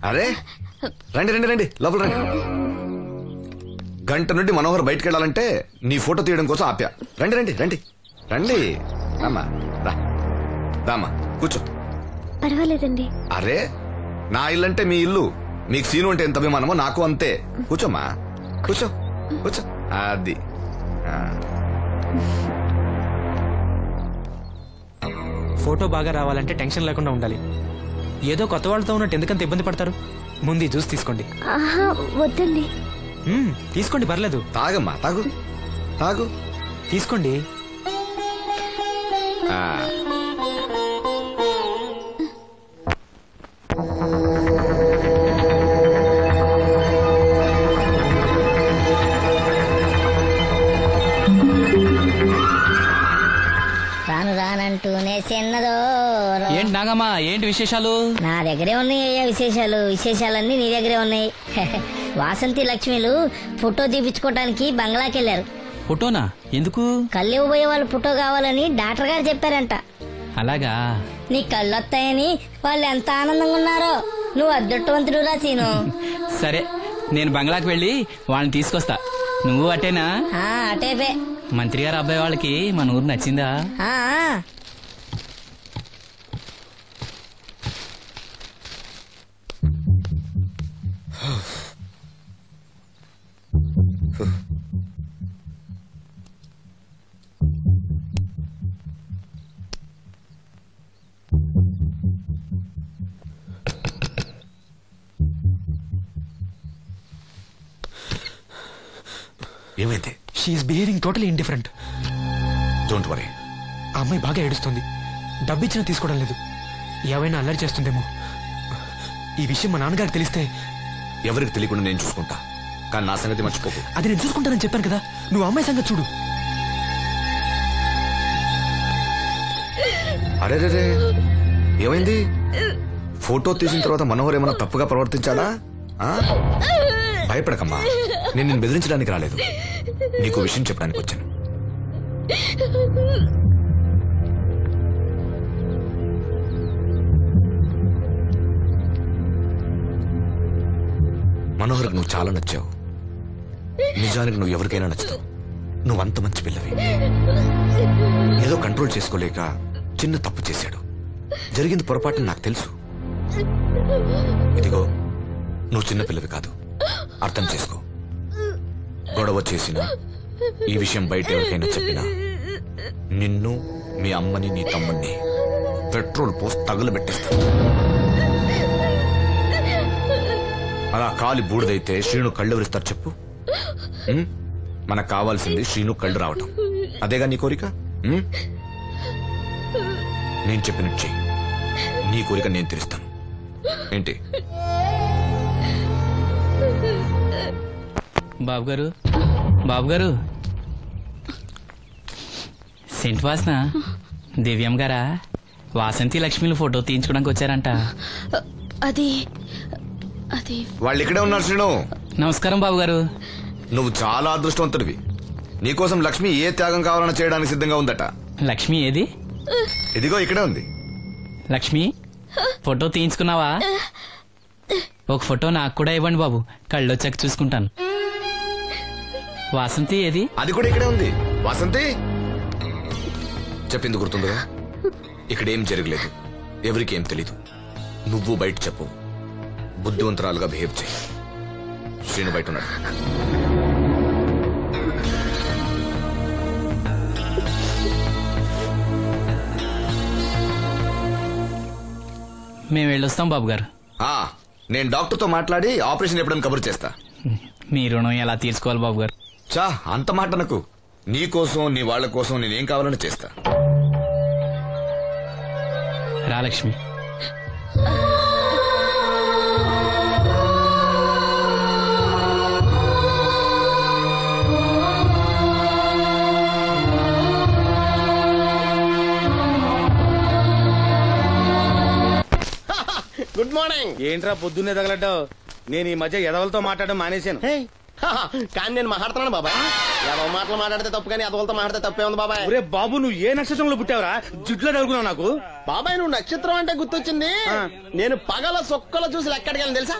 అరే రండి రండి రండి, లోపల రండి. గంట నుండి మనోహర్ బయటకు వెళ్ళాలంటే నీ ఫోటో తీయడం కోసం ఆప్యా. రండి రండి రండి రండి. రామ్మా, రా రామ్మా, కూర్చో. పర్వాలేదండి. అరే, నా ఇల్లంటే మీ ఇల్లు. మీకు సీను అంటే ఎంత అభిమానమో నాకు అంతే. కూర్చోమ్మా, కూర్చో కూర్చో. అది ఫోటో బాగా రావాలంటే టెన్షన్ లేకుండా ఉండాలి. ఏదో కొత్త వాళ్ళతో ఉన్నట్టు ఎందుకంత ఇబ్బంది పడతారు? ముందు ఈ జ్యూస్ తీసుకోండి. వద్దండి. తీసుకోండి, పర్లేదు. తాగమ్మా, తాగు తాగు, తీసుకోండి. రాను రానంటూనే చిన్నదో. ఏంటి నాగమ్మా, ఏంటి విశేషాలు? నా దగ్గరే ఉన్నాయి అయ్యా విశేషాలు. విశేషాలన్నీ నీ దగ్గరే ఉన్నాయి. వాసంతి లక్ష్మిలు ఫోటో తీపించుకోవటానికి బంగ్లాకి వెళ్ళారు. ఫోటోనా? ఎందుకు? కళ్ళు ఇవ్వబోయే వాళ్ళు ఫోటో కావాలని డాక్టర్ గారు చెప్పారంట. అలాగా? నీ కళ్ళు వస్తాయని వాళ్ళు ఎంత ఆనందంగా ఉన్నారో. నువ్వు అదృష్టవంతుడు రా సీను. సరే, నేను బంగ్లాకి వెళ్ళి వాళ్ళని తీసుకొస్తా. నువ్వు అటేనా? అటేపే. మంత్రి గారు అబ్బాయి వాళ్ళకి మన ఊరు నచ్చిందా? ఏమైంది? She is behaving totally indifferent. Don't worry. ఆ అమ్మాయి బాగా ఏడుస్తుంది. డబ్బిచ్చినా తీసుకోవడం లేదు. ఏవైనా అల్లరి చేస్తుందేమో. ఈ విషయం మా నాన్నగారికి తెలిస్తే? ఎవరికి తెలియకుండా నేను చూసుకుంటా, కానీ నా సంగతి మర్చిపోకు. అది నేను చూసుకుంటానని చెప్పాను కదా, నువ్వు అమ్మాయి సంగతి చూడు. అరే ఏమైంది? ఫోటో తీసిన తర్వాత మనోహర్ ఏమన్నా తప్పుగా ప్రవర్తించాడా? భయపడకమ్మా, నేను నిన్ను బెదిరించడానికి రాలేదు, నీకు విషయం చెప్పడానికి వచ్చాను. మనోహర్కి నువ్వు చాలా నచ్చావు. నిజానికి నువ్వు ఎవరికైనా నచ్చుతావు. నువ్వంత మంచి పిల్లవి. ఏదో కంట్రోల్ చేసుకోలేక చిన్న తప్పు చేశాడు. జరిగింది పొరపాటు నాకు తెలుసు. ఇదిగో, నువ్వు చిన్న పిల్లవి కాదు, అర్థం చేసుకో. గొడవ చేసినా ఈ విషయం బయట ఎవరికైనా చెప్పినా నిన్ను, మీ అమ్మని, నీ తమ్ముణ్ణి పెట్రోల్ పోసి తగులబెట్టేస్తా. అలా కాలి బూడిదైతే శ్రీను కళ్ళు ఎవరిస్తారు చెప్పు? మనకు కావాల్సింది శ్రీను కళ్ళు రావటం. అదేగా నీ కోరిక? నేను చెప్పినట్టు చెయ్యి, నీ కోరిక నేను తీరుస్తాను. ఏంటి? బాబు గారు, బాబు గారు, సెంట్ వాసన దివ్యం గారా? వాసంతి లక్ష్మిలు ఫోటో తీయించుకోవడానికి వచ్చారంట. అది అది వాళ్ళు ఇక్కడే ఉన్నారు శ్రీను. నమస్కారం బాబు గారు. నువ్వు చాలా అదృష్టవంతుడివి. నీకోసం లక్ష్మి ఏ త్యాగం కావాలన్నా చేయడానికి సిద్ధంగా ఉందట. లక్ష్మి ఏది? ఇదిగో ఇక్కడే ఉంది. లక్ష్మి, ఫోటో తీయించుకున్నావా? ఒక ఫోటో నాకు కూడా ఇవ్వండి బాబు, కళ్ళు వచ్చాక చూసుకుంటాను. వాసంతి ఏది? అది కూడా ఇక్కడే ఉంది. వాసంతి చెప్పింది గుర్తుందిగా? ఇక్కడేం జరగలేదు, ఎవరికేం తెలీదు. నువ్వు బయట చెప్పు, బుద్ధివంతరాలుగా బిహేవ్ చేయి. శ్రీను బయట ఉన్నాడు. మేము వెళ్ళొస్తాం బాబు గారు. నేను డాక్టర్తో మాట్లాడి ఆపరేషన్ ఎప్పుడని కబురు చేస్తా. మీ రుణం ఎలా తీర్చుకోవాలి బాబు గారు? చా అంత మాట నాకు. నీ కోసం, నీ వాళ్ళ కోసం నేనేం కావాలని చేస్తా. రా లక్ష్మి. Good morning. ఏంట్రా పొద్దున్నే తగలడ్డావు? నేను ఈ మధ్య ఎదవలతో మాట్లాడడం మానేశాను. కానీ నేను మాట్లాడుతున్నాను బాబాయ్. ఎదవ మాటలు మాట్లాడితే తప్పు, కానీ ఎదవలతో మాట్లాడితే తప్పే ఉంది బాబాయ్. ఒరే బాబు, నువ్వు ఏ నక్షత్రంలో పుట్టావురా? జుట్లో తగులుకున్నావు నాకు. బాబాయ్ నువ్వు నక్షత్రం అంటే గుర్తొచ్చింది. నేను పగల సొక్కలు చూసి లెక్కడికి తెలుసా?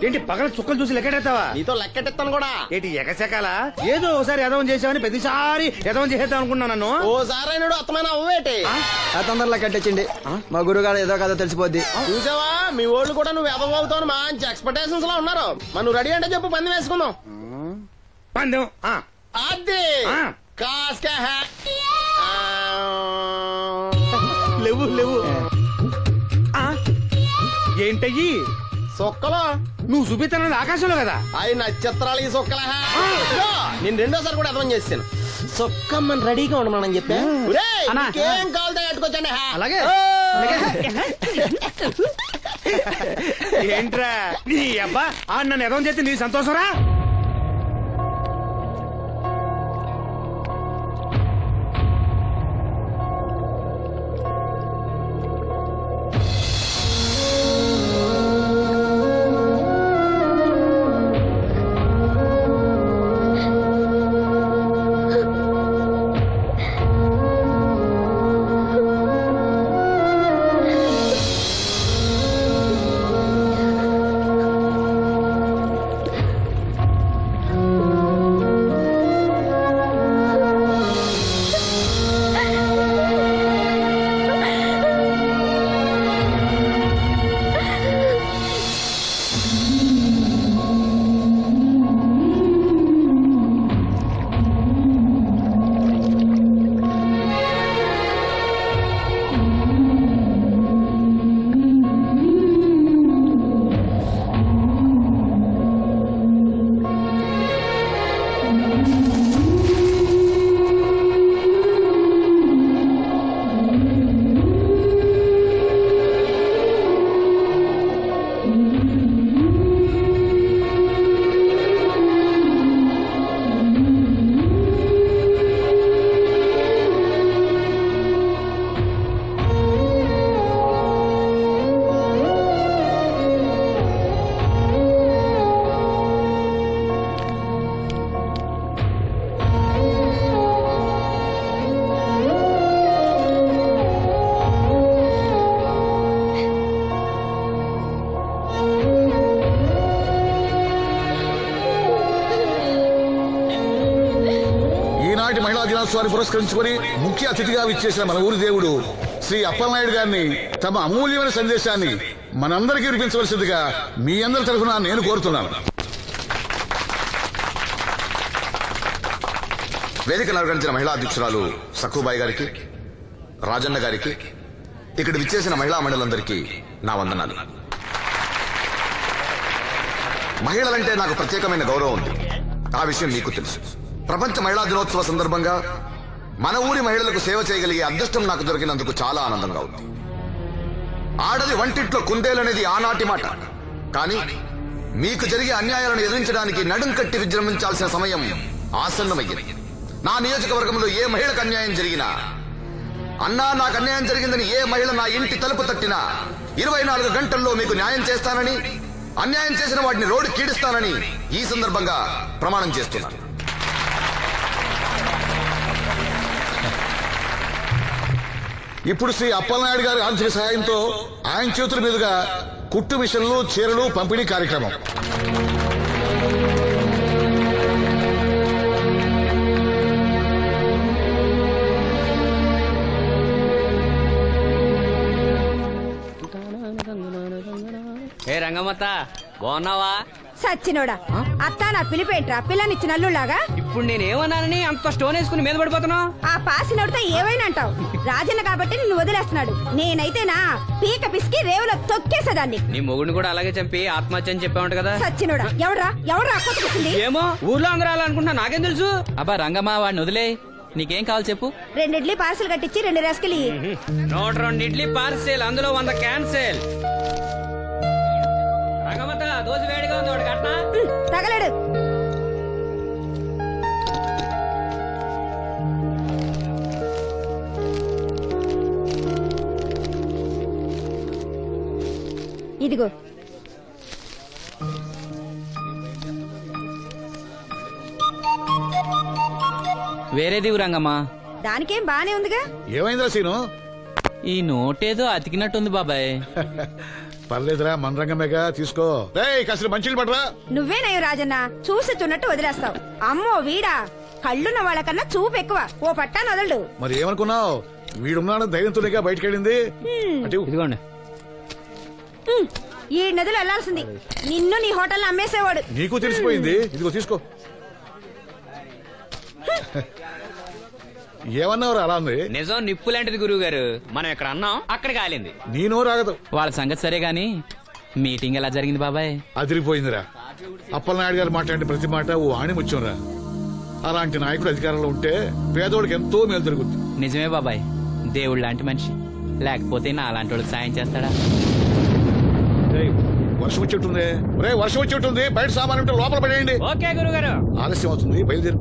ఏంటి పగల చుక్కలు చూసి లెక్కెడతావా? నీతో లెక్కెట్టాను కూడా. ఏంటి ఎగసెకాల? ఏదో ఒకసారి ఎదవం చేసావని ప్రతిసారి ఎదవం చేసేద్దాం అనుకున్నా నన్ను. ఓసారి అయినాడు అత్తమైన అవ్వేటి తొందరలో లెక్కెట్టండి. మా గురుగారు ఏదో కదా తెలిసిపోద్ది. చూసావా, మీ వాళ్ళు కూడా నువ్వు ఎదవ అవుతావు మంచి ఎక్స్పెక్టేషన్స్ లో ఉన్నారు. నువ్వు రెడీ అంటే చెప్పు, పందెం వేసుకుందాం. పందెం అది కాస్క లేవు లేవు. ఏంటయ్యి సొక్కలో? నువ్వు చూపిస్తానది ఆకాశంలో కదా. అవి నక్షత్రాలు ఈ సొక్కల. నేను రెండోసారి కూడా అర్థం చేస్తాను. సొక్కమ్మని రెడీగా ఉండమని చెప్పా. ఏం కావాలితే కట్టుకొచ్చండి. అలాగే. ఏంట్రా నీ అబ్బా నన్ను ఎదవం చేస్తే నీ సంతోషరా? మహిళా దినోత్సవాన్ని పురస్కరించుకొని ముఖ్య అతిథిగా విచ్చేసిన మన ఊరి దేవుడు శ్రీ అప్పలనాయుడు గారిని తమ అమూల్యమైన సందేశాన్ని మనందరికీ వినిపించవలసిందిగా మీ అందరి తరఫున నేను కోరుతున్నాను. వేదికను అలంకరించిన మహిళా అధ్యక్షురాలు సక్కుబాయి గారికి, రాజన్న గారికి, ఇక్కడ విచ్చేసిన మహిళా మండలందరికీ నా వందనాలు. మహిళలంటే నాకు ప్రత్యేకమైన గౌరవం ఉంది. ఆ విషయం మీకు తెలుసు. ప్రపంచ మహిళా దినోత్సవ సందర్భంగా మన ఊరి మహిళలకు సేవ చేయగలిగే అదృష్టం నాకు దొరికినందుకు చాలా ఆనందంగా ఉంది. ఆడది వంటింట్లో కుందేలనేది ఆనాటి మాట. కానీ మీకు జరిగే అన్యాయాలను ఎదిరించడానికి నడుం కట్టి విజృంభించాల్సిన సమయం ఆసన్నమయ్యింది. నా నియోజకవర్గంలో ఏ మహిళకు అన్యాయం జరిగినా, అన్నా నాకు అన్యాయం జరిగిందని ఏ మహిళ నా ఇంటి తలుపు తట్టినా 24 గంటల్లో మీకు న్యాయం చేస్తానని, అన్యాయం చేసిన వాటిని రోడ్డు కీడిస్తానని ఈ సందర్భంగా ప్రమాణం చేస్తున్నాను. ఇప్పుడు శ్రీ అప్పలనాయుడు గారి ఆర్థిక సహాయంతో ఆయన చేతుల మీదుగా కుట్టు మిషన్లు, చీరలు పంపిణీ కార్యక్రమం. ఏ రంగమ్మత్త, బాగున్నావా? సచ్చినోడా, అత్త నా పిలిపేంట్రా పిల్లనిచ్చిన అల్లులాగా. ఇప్పుడు నేనేమన్నానని అంత స్టోన్ వేసుకుని మీద పడిపోతున్నావు? ఆ పాసినోడితో ఏవైనా అంటావు. రాజన్న కాబట్టి నిన్ను వదిలేస్తున్నాడు. నేనైతేనా పీక పిసికి రేవులో తొక్కేసేదాన్ని. నీ మొగుడిని కూడా అలాగే చంపి ఆత్మహత్య అని చెప్పావంట కదా. సచ్చినోడా, ఎవడ్రా కొట్టుకొచ్చింది? ఏమో, ఊర్లో అందరూ అలా అనుకుంటున్నా, నాకేం తెలుసు? అబ్బా రంగమ్మ, వాడిని వదిలే. నీకేం కావాలి చెప్పు. 2 ఇడ్లీ పార్సల్ కట్టించి 2 రస్కులు. 102 ఇడ్లీ పార్సెల్, అందులో 100 క్యాన్సెల్. రంగమ్మత, దోశ వేడిగా ఉంది, ఒకటి కట్నా? తగలడు. ఇదిగో. వేరేదివు రంగమ్మా. దానికేం బానే ఉందిగా. ఏమైందా సీను? ఈ నోటేదో అతికినట్టుంది బాబాయ్. పర్లేదురా, మన రంగమేగా, తీసుకో. కాస్త మంచిలు పడరా. నువ్వేనయ్యో రాజన్న, చూసి చున్నట్టు వదిలేస్తావు. అమ్మో వీడా, కళ్ళున్న వాళ్ళకన్నా చూపు ఎక్కువ. ఓ పట్టా నదలడు. మరి ఏమనుకున్నావు? వీడున్నాడు ధైర్యంతోనేగా బయటకెళ్ళింది. ఇదిగోండి. ఈ నదులు వెళ్లాల్సింది. నిన్ను నీ హోటల్ అమ్మేసేవాడు. నీకు తెలిసిపోయింది. ఇదిగో తీసుకో. ఏమన్నావు అలా ఉంది? నిజం నిప్పు లాంటిది గురువు గారు. మనం ఇక్కడ అన్నాం, అక్కడ కాలింది. నేను రాగదు. వాళ్ళ సంగతి సరే గాని మీటింగ్ ఎలా జరిగింది బాబాయ్? అదిరిపోయిందిరా. అప్పలనాయుడు గారు మాట్లాడిన ప్రతి మాట ఓ ఆణిముత్యంరా. అలాంటి నాయకుడు అధికారంలో ఉంటే పేదోడికి ఎంతో మేలు జరుగుతుంది. నిజమే బాబాయ్, దేవుడు లాంటి మనిషి. లేకపోతే నా అలాంటి వాళ్ళకి సాయం చేస్తాడా? వర్షం వచ్చేట్టుంది. వర్షం వచ్చేట్టుంది. బయట సామాన్ ఉంటే లోపల పడేయండి. ఓకే గురుగారు. ఆలస్యం అవుతుంది, బయలుదేరు.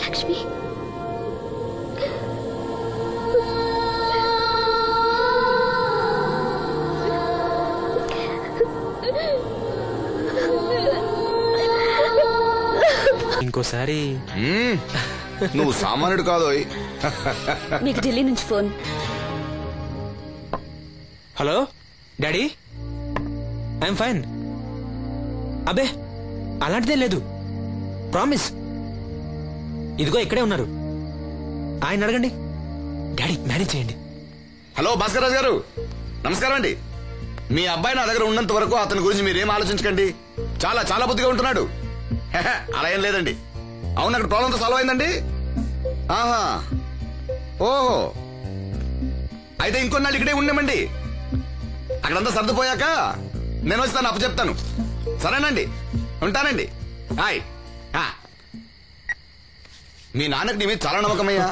లక్ష్మి, ఇంకోసారి నువ్వు సామాన్యుడు కాదోయ్. మీకు ఢిల్లీ నుంచి phone. Hello daddy, I'm fine. అబే అలాంటిదే లేదు, ప్రామిస్. ఇదిగో ఇక్కడే ఉన్నారు, ఆయన అడగండి. డాడీ మేనేజ్ చేయండి. హలో భాస్కర్ రాజు గారు, నమస్కారం అండి. మీ అబ్బాయి నా దగ్గర ఉన్నంత వరకు అతని గురించి మీరేం ఆలోచించకండి. చాలా చాలా బుద్ధిగా ఉంటున్నాడు. అలా ఏం లేదండి. అవును, అక్కడ ప్రాబ్లంతో సాల్వ్ అయిందండి. ఆహా, ఓహో, అయితే ఇంకొన్నాళ్ళు ఇక్కడే ఉండమండి. అక్కడంతా సర్దుపోయాక నేను వచ్చి తను అప్పచెప్తాను. సరేనండి, ఉంటానండి. హాయ్. మీ నాన్నకి నీ మీద చాలా నమ్మకమయ్యా.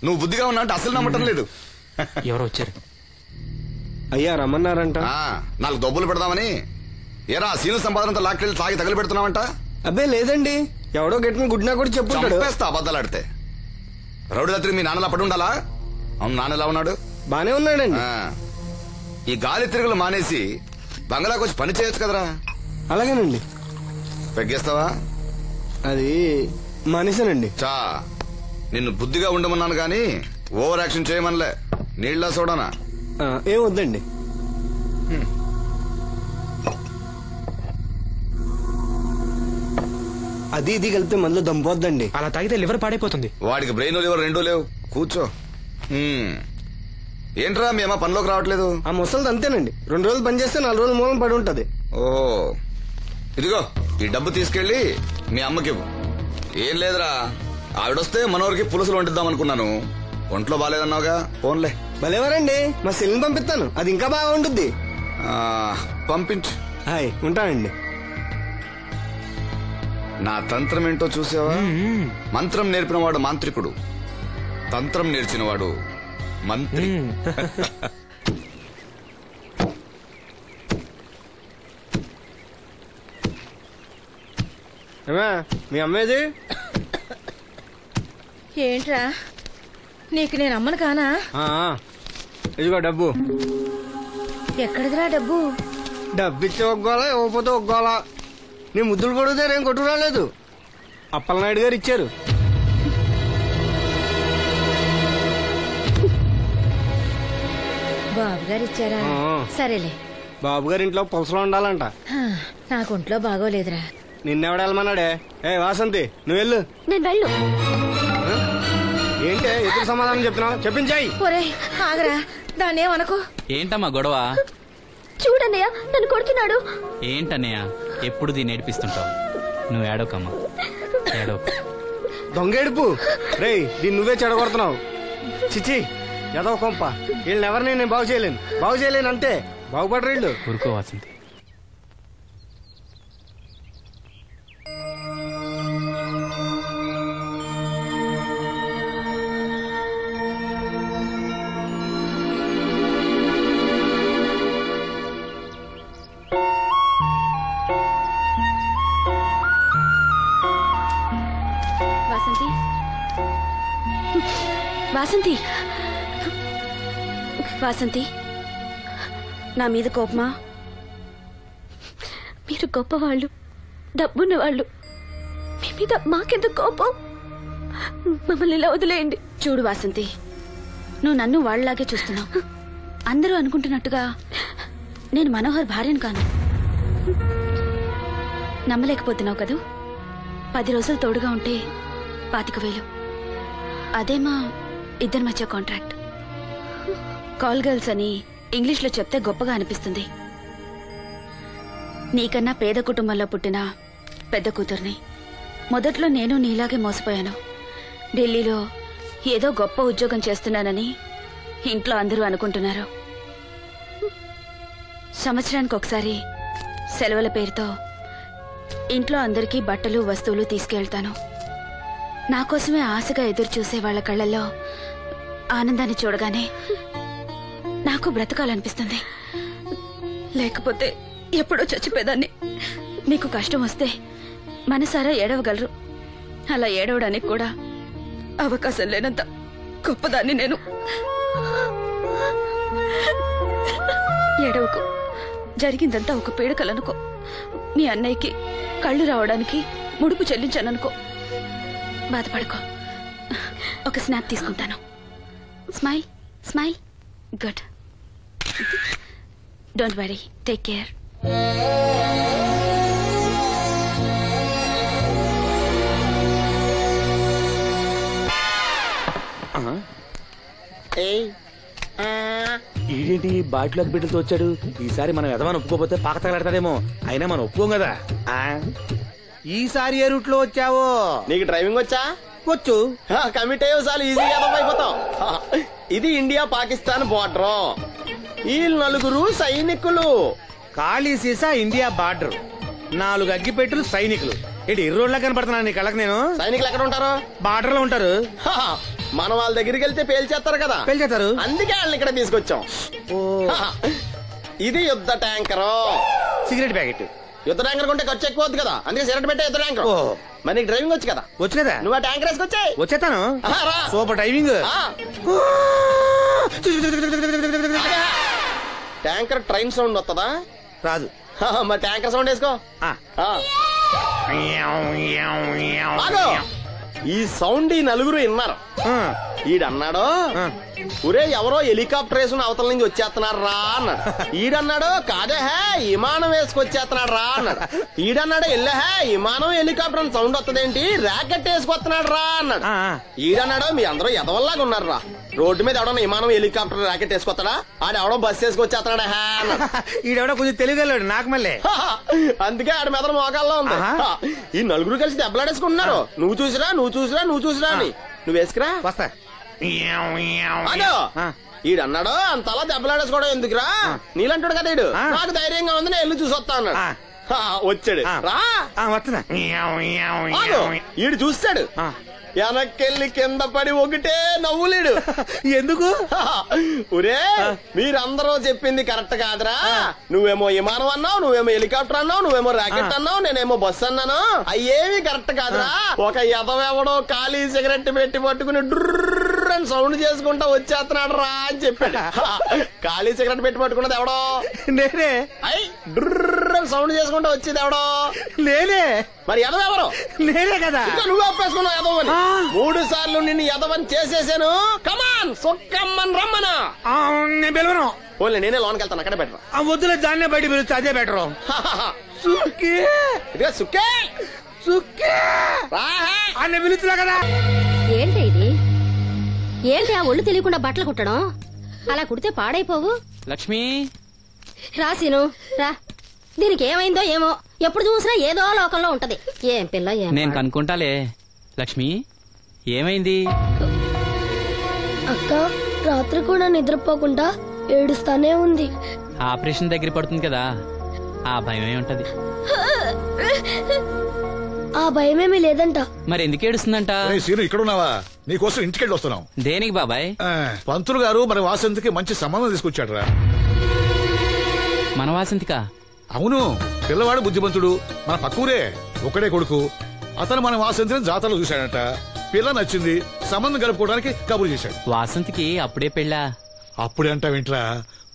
నువ్వు బుద్ధిగా ఉన్నావు అంటే అసలు నమ్మటం లేదు. ఎవరో వచ్చారు. అయ్యా రమ్మన్నారంట. 4 దొబ్బులు పెడదామని. ఏరా సీను సంపాదనంతా లాక్కెళ్ళి తాగి తగిలి పెడుతున్నావంట? అబ్బే లేదండి, ఎవడో గట్టిన గుడ్నా కూడా చెప్పుంటాడు. చంపేస్తా అబద్ధాలు ఆడితే. రౌడీ రాత్రి మీ నాన్నలా పడి ఉండాలా? అవును, నాన్న ఎలా ఉన్నాడు? బానే ఉన్నాడండి. ఈ గాలి తిరుగులు మానేసి బంగ్లాకి వచ్చి పని చేయొచ్చు కదరా. అలాగేనండి. పెగ్గేస్తావా? అది మనిషినండి. చా, నిన్ను బుద్ధిగా ఉండమన్నాను గాని ఓవర్ యాక్షన్ చేయమనలే. నీళ్ళ సోడానా? ఏం వద్దండి. అది ఇది కలిపితే మనలో దంపోద్దండి. అలా తాగితే లివర్ పాడైపోతుంది. వాడికి బ్రెయిన్ లివర్ రెండూ లేవు. కూర్చో. ఏంట్రా మీ అమ్మ పనిలోకి రావట్లేదు? ఆ ముసలిది అంతేనండి, 2 రోజులు పని చేస్తే 4 రోజులు మూలం పడి ఉంటది. ఓహో, ఇదిగో ఈ డబ్బు తీసుకెళ్లి మీ అమ్మకివ్వు. ఏం లేదురా, ఆవిడొస్తే మనోరికి పులుసులు వండిద్దాం అనుకున్నాను. ఒంట్లో బాగాలేదన్నావుగా, ఫోన్లే. భలేవారండి, మా సెల్ని పంపిస్తాను, అది ఇంకా బాగా ఉంటుంది. పంపించు. హాయ్, ఉంటానండి. నా తంత్రం ఏంటో చూసావా? మంత్రం నేర్పినవాడు మాంత్రికుడు, తంత్రం నేర్చినవాడు మంత్రి. మీ అమ్మేది? ఏంట్రా, నీకు నేను అమ్మను కానా? ఇదిగో డబ్బు. ఎక్కడిదిరా డబ్బు? డబ్బిచ్చే ఒగ్గోలా, ఇవ్వకపోతే ఒగ్గోలా. నీ ముద్దులు కొడితే ఏం కొట్టు రాలేదు, అప్పలనాయుడు గారు ఇచ్చారు. బాబు గారు ఇచ్చారా? సరేలే. బాబు గారి ఇంట్లో పులసలో ఉండాలంట. నాకు ఒంట్లో బాగోలేదురా. నిన్నెవడ వెళ్ళమన్నాడే? ఏ వాసంతి, నువ్వు వెళ్ళు. నేను వెళ్ళు. ఏంటే ఎదురు సమాధానం చెప్తున్నావు? చెప్పించాయి. ఒరే ఆగరా, దాన్ని ఏమనుకో. ఏంటమ్మా గొడవ? చూడన్నయ్య, నన్ను కొడుతున్నాడు. ఏంటన్నయ్య ఎప్పుడు దీన్ని ఏడిపిస్తుంటావు? నువ్వు ఏడోకమ్మా, ఏడోక. దొంగేడుపు రేయ్, దీన్ని నువ్వే చెడగొడుతున్నావు. చిచి, ఏదో కొంప. వీళ్ళని ఎవరిని నేను బాగు చేయలేను అంతే. బాగుపడరు వీళ్ళు. ఊరుకో వాసంతి. వాసంతి, వాసంతి, నా మీద కోపమా? మీరు గొప్పవాళ్ళు, డబ్బున్న వాళ్ళు, మీ మీద మాకెందుకు కోపం? మమ్మల్ని ఇలా వదిలేయండి. చూడు వాసంతి, నువ్వు నన్ను వాళ్ళలాగే చూస్తున్నావు. అందరూ అనుకుంటున్నట్టుగా నేను మనోహర్ భార్యను కాను. నమ్మలేకపోతున్నావు కదూ? 10 రోజులు తోడుగా ఉంటే 25,000. అదే మా ఇద్దరి మధ్య కాంట్రాక్ట్. కాల్ గర్ల్స్ అని ఇంగ్లీష్లో చెప్తే గొప్పగా అనిపిస్తుంది. నీకన్నా పేద కుటుంబంలో పుట్టిన పెద్ద కూతుర్ని. మొదట్లో నేను నీలాగే మోసపోయాను. ఢిల్లీలో ఏదో గొప్ప ఉద్యోగం చేస్తున్నానని ఇంట్లో అందరూ అనుకుంటున్నారు. సంవత్సరానికి ఒకసారి సెలవుల పేరుతో ఇంట్లో అందరికీ బట్టలు వస్తువులు తీసుకెళ్తాను. నా కోసమే ఆశగా ఎదురు చూసే వాళ్ళ కళ్ళల్లో ఆనందాన్ని చూడగానే నాకు బ్రతకాలనిపిస్తుంది. లేకపోతే ఎప్పుడో చచ్చిపోయేదాన్ని. మీకు కష్టం వస్తే మనసారా ఏడవగలరు. అలా ఏడవడానికి కూడా అవకాశం లేనంత గొప్పదాన్ని నేను. ఏడవకు, జరిగిందంతా ఒక పీడకలనుకో. మీ అన్నయ్యకి కళ్ళు రావడానికి ముడుపు చెల్లించాననుకో. బాధపడుకో. ఒక స్నాప్ తీసుకుంటాను. Smile, smile. Good. Don't worry, take care. ఏంటి బాటిలోకి బిడ్డలతో వచ్చాడు? ఈసారి మనం ఎదమని ఒప్పుకోపోతే పాక తగలాడతాడేమో. అయినా మనం ఒప్పుకోం కదా. ఈసారి ఏ రూట్ లో వచ్చావో? నీకు డ్రైవింగ్ వచ్చా? వచ్చు. కమిట్ అయ్యో చాలు, ఈజీగా అయిపోతాం. ఇది ఇండియా పాకిస్తాన్ బోర్డర్. ఈ 4 సైనికులు. ఖాళీ సీసా ఇండియా బార్డర్, 4 అగ్గిపెట్టులు సైనికులు. ఇటు ఇర్రోడ్లా కనపడుతున్నాను నీ కళ్ళకి నేను. సైనికులు ఎక్కడ ఉంటారు? బార్డర్ లో ఉంటారు. మన వాళ్ళ దగ్గరికి వెళ్తే పేల్చేస్తారు కదా. పేల్చేస్తారు. అందుకే వాళ్ళని ఇక్కడ తీసుకొచ్చాం. ఇది యుద్ధ ట్యాంకర్. Cigarette packet. యుద్ధ ట్యాంకర్ కొంటే ఖర్చు ఎక్కువ అవుతుంది కదా, అందుకే సిగరెట్ పెట్టే యుద్ధ ట్యాంకర్. మరి నీకు డ్రైవింగ్ వచ్చు కదా? వచ్చు కదా. నువ్వు ఆ ట్యాంకర్ వేసుకొచ్చాయి. వచ్చేస్తాను. Super driving. Tanker train sound వస్తుందా? రాదు. మరి ట్యాంకర్ సౌండ్ వేసుకో. ఈ సౌండ్ ఈ 4 విన్నారు. ఈడన్నాడు ఒరే ఎవరో హెలికాప్టర్ వేసుకుని అవతల నుంచి వచ్చేస్తున్నాడు రా అన్నాడు. ఈడన్నాడు కాదే హే విమానం వేసుకొచ్చేస్తున్నాడు రా అన్నాడు. ఈడన్నాడు ఎల్లహే విమానం హెలికాప్టర్ అని సౌండ్ వస్తుందేంటి ర్యాకెట్ వేసుకొస్తున్నాడు రా అన్నాడు. ఈడన్నాడు మీ అందరూ ఎదవల్లాగా ఉన్నారు రా, రోడ్డు మీద ఎవడన్నా విమానం హెలికాప్టర్ ర్యాకెట్ వేసుకొస్తాడా, ఆడెవడో బస్సు వేసుకొచ్చేస్తున్నాడా హే అన్నాడు. ఈడెవడో కొంచెం తెలియగలడు నాకు మళ్ళీ, అందుకే ఆడ మెదడు మోకాల్లో ఉంది. ఈ నలుగురు కలిసి దెబ్బలాడేసుకుంటున్నారు. నువ్వు చూసిరా అని నువ్వు వేసుకురా వస్తా. అదో ఈడన్నాడు అంతలా దెబ్బలాడేసుకోవడం ఎందుకురా, నీలంటాడు కదా ఈడు, నాకు ధైర్యంగా ఉంది నేను వెళ్ళి చూసొస్తా అన్నాడు. వచ్చాడు రా వస్తున్నా. ఈడు చూస్తాడు వెనక్కెళ్ళి కింద పడి ఒకటే నవ్వులేడు. ఎందుకు? ఒరే మీరందరూ చెప్పింది కరెక్ట్ కాదురా, నువ్వేమో విమానం అన్నావు, నువ్వేమో హెలికాప్టర్ అన్నావు, నువ్వేమో రాకెట్ అన్నావు, నేనేమో బస్సు అన్నాను, అయ్యేమి కరెక్ట్ కాదురా. ఒక ఎదవెవడో ఖాళీ సిగరెట్ పెట్టి పట్టుకుని డుర్ర్ అని సౌండ్ చేసుకుంటా వచ్చేస్తున్నాడు రా అని చెప్పాడు. ఖాళీ సిగరెట్ పెట్టి పట్టుకున్నది ఎవడో నేనే. డుర్ర్ అని సౌండ్ చేసుకుంటా వచ్చేది ఎవడో నేనే. మరి ఎదవెవరో నేనే కదా. నువ్వు ఒప్పేసుకున్నావు ఎదవని. 3 సార్లు నిన్ను ఎదవని చేసేసాను. కమాన్ సొక్కమ్మని రమ్మనా. నేను పిలవను. ఓన్లీ నేనే లోనికి వెళ్తాను, అక్కడే బెటర్. వద్దులే దాన్నే బయట పిలుస్తా, అదే బెటరు. సుక్కే అన్న పిలుస్తున్నా కదా. ఏంటి ఇది? ఏంటి ఆ ఒళ్ళు తెలియకుండా బట్టలు కుట్టడం? అలా కుడితే పాడైపోవు. లక్ష్మి రాసిను రా. దీనికి ఏమైందో ఏమో, ఎప్పుడు చూసినా ఏదో లోకంలో ఉంటది. ఏం పిల్ల ఏం నేను కనుక్కుంటాలే. లక్ష్మి ఏమైంది? అక్క రాత్రి కూడా నిద్రపోకుండా ఏడుస్తానే ఉంది. ఆపరేషన్ దగ్గర పడుతుంది కదా, ఆ భయమే ఉంటది. ఆ భయమేమీ లేదంట. మరి ఎందుకు ఏడుస్తుందంట? ఇక్కడ ఉన్నావా? నీకోసం ఇంటికెళ్ళి వస్తున్నాం. దేనికి బాబాయ్? పంతులు గారు మన వాసంతికి మంచి సంబంధం తీసుకొచ్చాడు రా. మన వాసంతికా? అవును, పిల్లవాడు బుద్ధిమంతుడు, మన పక్కూరే, ఒకడే కొడుకు. అతను మన వాసంతిని జాతరలో చూశాడంట, పిల్ల నచ్చింది, సంబంధం కలుపుకోవడానికి కబురు చేశాడు. వాసంతికి అప్పుడే పెళ్ళా? అప్పుడే అంట వింట్రా,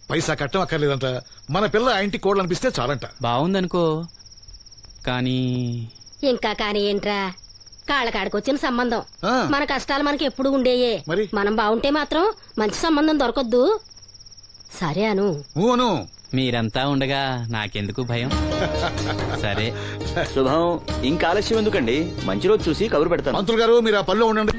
పైసా కట్టం అక్కర్లేదంట, మన పిల్ల ఆ ఇంటికి కోడలనిపిస్తే చాలంట. బాగుందనుకో, కానీ ఇంకా కానీ ఏంట్రా, కాళ్ళకాడికొచ్చిన సంబంధం. మన కష్టాలు మనకి ఎప్పుడు ఉండేయే. మనం బాగుంటే మాత్రం మంచి సంబంధం దొరకొద్దు. సరే అను. మీరంతా ఉండగా నాకెందుకు భయం? సరే శుభం. ఇంకా ఆలస్యం ఎందుకండి, మంచి రోజు చూసి కబురు పెడతాను. మంత్రులు గారు మీరు ఆ పనిలో ఉండండి.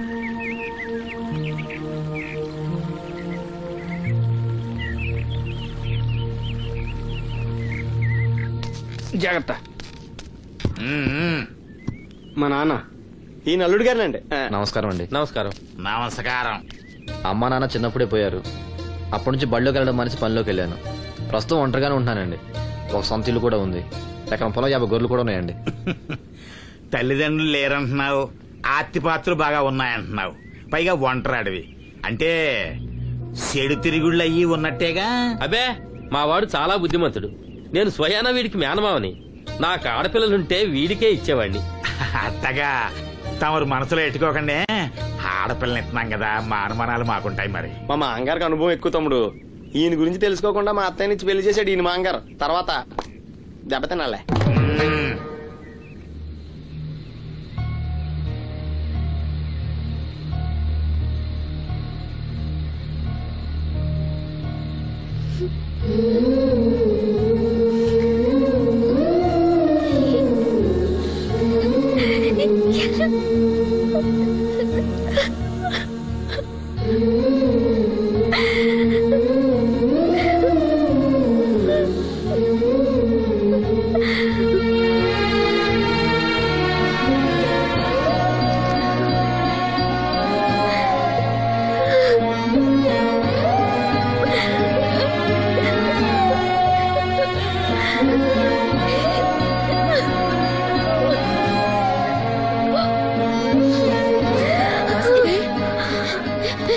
జాగ్రత్త. మా నాన్న ఈ నల్లుడు గారినండి. నమస్కారం అండి. నమస్కారం. అమ్మా నాన్న చిన్నప్పుడే పోయారు. అప్పటి నుంచి బళ్ళోకి వెళ్ళడం మనిషి పనిలోకి వెళ్ళాను. ప్రస్తుతం ఒంటరిగానే ఉంటున్నానండి. ఒక సొంత ఇల్లు కూడా ఉంది. ఎకరం పొలం 50 గొర్రెలు కూడా ఉన్నాయండి. తల్లిదండ్రులు లేరంటున్నావు, ఆస్తిపాత్రులు బాగా ఉన్నాయంటున్నావు, పైగా ఒంటరాడివి అంటే చెడు తిరుగుళ్ళు అయ్యి ఉన్నట్టేగా. అబే మా వాడు చాలా బుద్ధిమంతుడు. నేను స్వయాన వీడికి మేనమావని. నాకు ఆడపిల్లలుంటే వీడికే ఇచ్చేవాడిని. అత్తగా తమరు మనసులో ఎట్టుకోకండి, ఆడపిల్లని ఇస్తున్నాం కదా, మా అనుమానాలు మాకుంటాయి. మరి మా మాంగారికి అనుభవం ఎక్కువ తమ్ముడు. ఈయన గురించి తెలుసుకోకుండా మా అత్తయ్య నుంచి పెళ్లి చేశాడు ఈయన మాంగారు. తర్వాత దెబ్బతినాలే.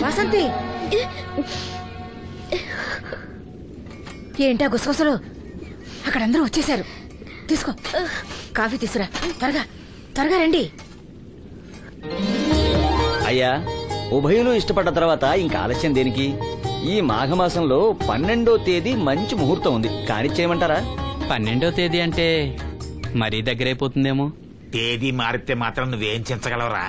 వాసంతి, ఏంటా గుసగుసలు? అక్కడ అందరూ వచ్చేసారు. తీసుకో, కాఫీ తీసుకురా. త్వరగా త్వరగా రండి. అయ్యా, ఉభయులు ఇష్టపడ్డ తర్వాత ఇంకా ఆలస్యం దేనికి? ఈ మాఘమాసంలో 12వ తేదీ మంచి ముహూర్తం ఉంది, కానిచ్చేయమంటారా? 12వ తేదీ అంటే మరీ దగ్గరైపోతుందేమో. తేదీ మారితే మాత్రం నువ్వేం చించగలవరా?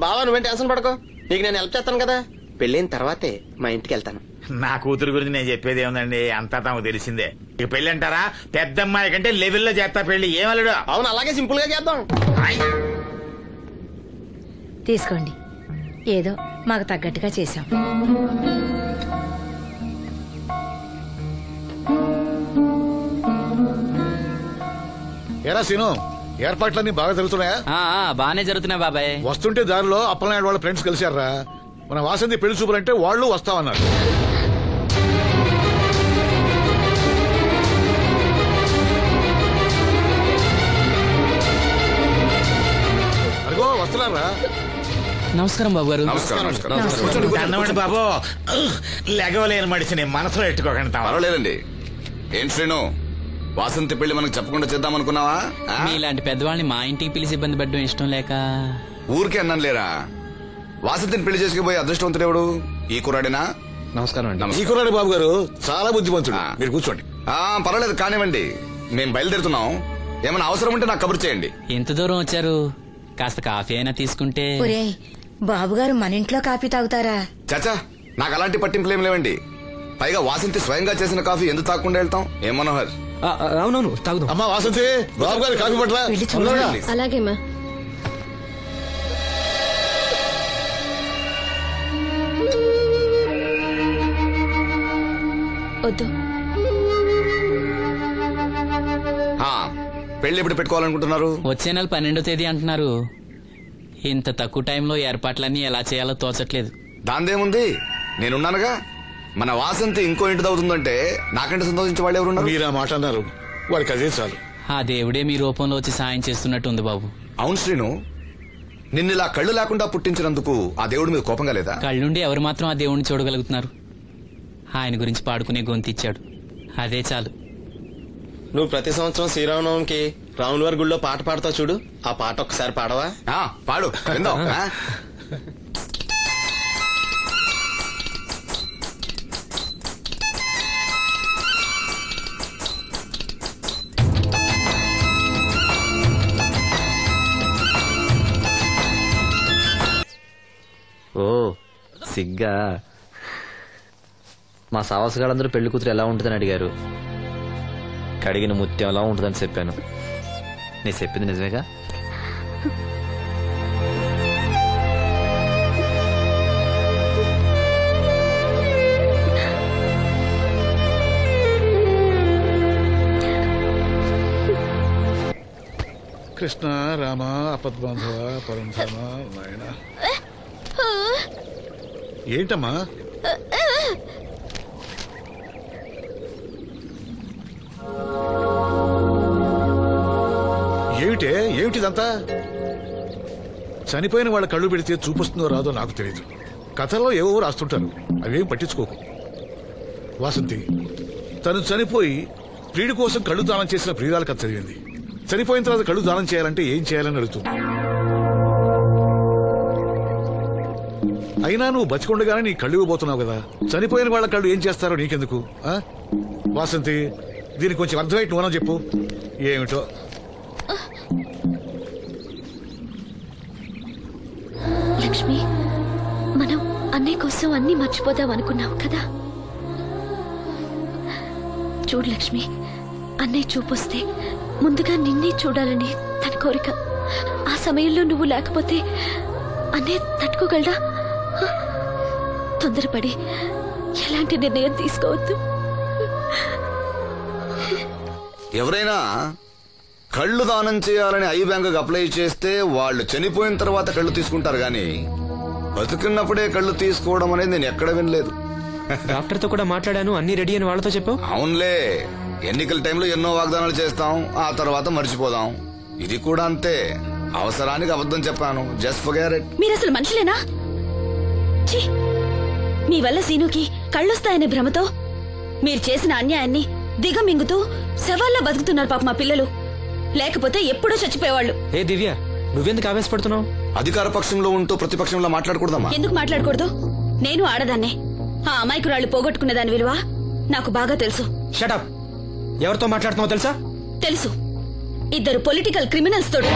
బావా నువ్వేం టెన్షన్ పడకో, నీకు నేను హెల్ప్ చేస్తాను కదా. పెళ్ళైన తర్వాతే మా ఇంటికి వెళ్తాను. నా కూతురు గురించి నేను చెప్పేది ఏముందండి, అంతా తమకు తెలిసిందే. ఇక పెళ్లి అంటారా, పెద్దమ్మాయి కంటే లెవెల్లో చేస్తా పెళ్లి. ఏమల్లుడు? అవును, అలాగే సింపుల్ గా చేద్దాం. తీసుకోండి, ఏదో మాకు తగ్గట్టుగా చేశాం. ఎరా సీను, ఏర్పాట్లన్నీ బాగా జరుగుతున్నాయా? బాగానే జరుగుతున్నాయి బాబాయ్. వస్తుంటే దారిలో అప్పలనాయుడు వాళ్ళ ఫ్రెండ్స్ కలిశారా. మన వాసంతి పెళ్లి చూపులంటే వాళ్ళు వస్తామన్నారు. అదిగో వస్తున్నారా. నమస్కారం బాబు గారు. దండమండి బాబు. లెగవలేని మడిచిని మనసులో ఎట్టుకోకండి. పర్వాలేదండి. ఏం శ్రీను, వాసంతి పెళ్లి మనకు చెప్పకుండా చేద్దామనుకున్నావా? మీలాంటి పెద్దవాళ్ళని మా ఇంటికి పిలిచి ఇబ్బంది పెట్టడం ఇష్టం లేక ఊరికే అన్నాను లేరా. వాసంతిని పెళ్లి చేసుకుపోయి అదృష్టవంతుడెవడు? ఈ కుర్రాడేనా? నమస్కారం అండి. ఈ కుర్రాడు బాబు గారు చాలా బుద్ధిమంతుడు. మీరు కూర్చోండి. పర్వాలేదు కానివ్వండి, మేము బయలుదేరుతున్నాం. ఏమైనా అవసరం ఉంటే నాకు కబురు చేయండి. ఎంత దూరం వచ్చారు? కాస్త కాఫీ అయినా తీసుకుంటే. ఒరేయ్, బాబుగారు మన ఇంట్లో కాఫీ తాగుతారా? చాచా, నాకు అలాంటి పట్టింపులేం లేవండి. పైగా వాసంతి స్వయంగా చేసిన కాఫీ ఎందుకు తాగకుండా వెళ్తాం? ఏం మనోహర్? అవునవును తాగుదాం. అమ్మా వాసంతి, బాబు గారు కాఫీ పట్టరా. అలాగేమా. వద్దు. పెళ్లి ఎప్పుడు పెట్టుకోవాలనుకుంటున్నారు? వచ్చే నెల 12వ తేదీ అంటున్నారు. ఇంత తక్కువ టైంలో ఏర్పాట్లన్నీ ఎలా చేయాలో తోచట్లేదు. దాందేముంది, నేనున్నానుగా. మన వాసంతి ఇంకో ఇంటి అవుతుందంటే నాకంటే సంతోషించే వాళ్ళు ఎవరున్నారు? మీరు ఆ మాట అన్నారు, వాడికి అదే చాలు. ఆ దేవుడే మీ రూపంలో వచ్చి సాయం చేస్తున్నట్టు ఉంది బాబు. అవును శ్రీను, నిన్నిలా కళ్ళు లేకుండా పుట్టించినందుకు ఆ దేవుడి మీద కోపంగా లేదా? కళ్ళుండి ఎవరు మాత్రం ఆ దేవుడిని చూడగలుగుతున్నారు? ఆయన గురించి పాడుకునే గొంతిచ్చాడు, అదే చాలు. నువ్వు ప్రతి సంవత్సరం శ్రీరామనవమికి రాముల వారి గుళ్ళో పాట పాడతావు చూడు, ఆ పాట ఒక్కసారి పాడవా? పాడు, విందాం. ఓ సిగ్గా. మా సావాసగాళ్ళందరూ పెళ్లి కూతురు ఎలా ఉంటుందని అడిగారు. కడిగిన ముత్యం ఎలా ఉంటుందని చెప్పాను. నీ చెప్పింది నిజమేగా? కృష్ణ రామ అపద్బాంధవ పరంధామ నాయన. ఏంటమ్మా? ఏమిటిదంతా? చనిపోయిన వాళ్ళ కళ్ళు పెడితే చూపిస్తుందో రాదో నాకు తెలియదు. కథల్లో ఏవో రాస్తుంటారు, అవేం పట్టించుకోకు. వాసంతి తను చనిపోయి ప్రియుడి కోసం కళ్ళు దానం చేసిన ప్రియురాల కథ చదివింది. చనిపోయిన తర్వాత కళ్ళు దానం చేయాలంటే ఏం చేయాలని అడుగుతుంది. అయినా నువ్వు బతికొండగానే నీ కళ్ళు ఇవ్వబోతున్నావు కదా, చనిపోయిన వాళ్ళ కళ్ళు ఏం చేస్తారో నీకెందుకు? వాసంతి, దీనికి కొంచెం అర్థమైతే నువ్వనో చెప్పు. ఏమిటో లక్ష్మి, మనం అన్నయ్య కోసం అన్ని మర్చిపోదాం అనుకున్నావు కదా. చూడు లక్ష్మి, అన్నయ్య చూపొస్తే ముందుగా నిన్నే చూడాలని తన కోరిక. ఆ సమయంలో నువ్వు లేకపోతే అన్నయ్య తట్టుకోగలడా? తొందరపడి ఎలాంటి నిర్ణయం తీసుకోవద్దు. ఎవరైనా కళ్ళు దానం చేయాలని ఐ బ్యాంకుకి అప్లై చేస్తే వాళ్ళు చనిపోయిన తర్వాత కళ్ళు తీసుకుంటారు గాని బతుకున్నప్పుడే కళ్ళు తీసుకోవడం అనేది నేను ఎక్కడ వినలేదు. డాక్టర్ తో కూడా మాట్లాడాను, అన్ని రెడీ అని వాళ్ళతో చెప్పావు. అవునులే, ఎన్నికల టైంలో ఎన్నో వాగ్దానాలు చేస్తాం, ఆ తర్వాత మర్చిపోదాం. ఇది కూడా అంతే, అవసరానికి అబద్ధం చెప్పాను. Just forget it. మీరు అసలు మనుషులేనా? ఛీ! మీ వల్ల సీనుకి కళ్ళొస్తాయనే భ్రమతో మీరు చేసిన అన్యాయాన్ని దిగమింగుతూ శవాల్లో బతుకుతున్నారు పాప మా పిల్లలు. లేకపోతే ఎప్పుడో చచ్చిపోయేవాళ్ళు. ఏ దివ్య, నువ్వెందుకు ఆవేశపడుతున్నావు? అధికార పక్షంలో ఉంటూ ప్రతిపక్షంలో మాట్లాడకూడదమ్మా. ఎందుకు మాట్లాడకూడదు? నేను ఆడదాన్నే. ఆ అమాయకురాళ్ళు పోగొట్టుకునే దాని విలువ నాకు బాగా తెలుసు. షటప్. ఎవరితో మాట్లాడుతున్నావు తెలుసా? తెలుసు. ఇద్దరు పొలిటికల్ క్రిమినల్స్ తోటి.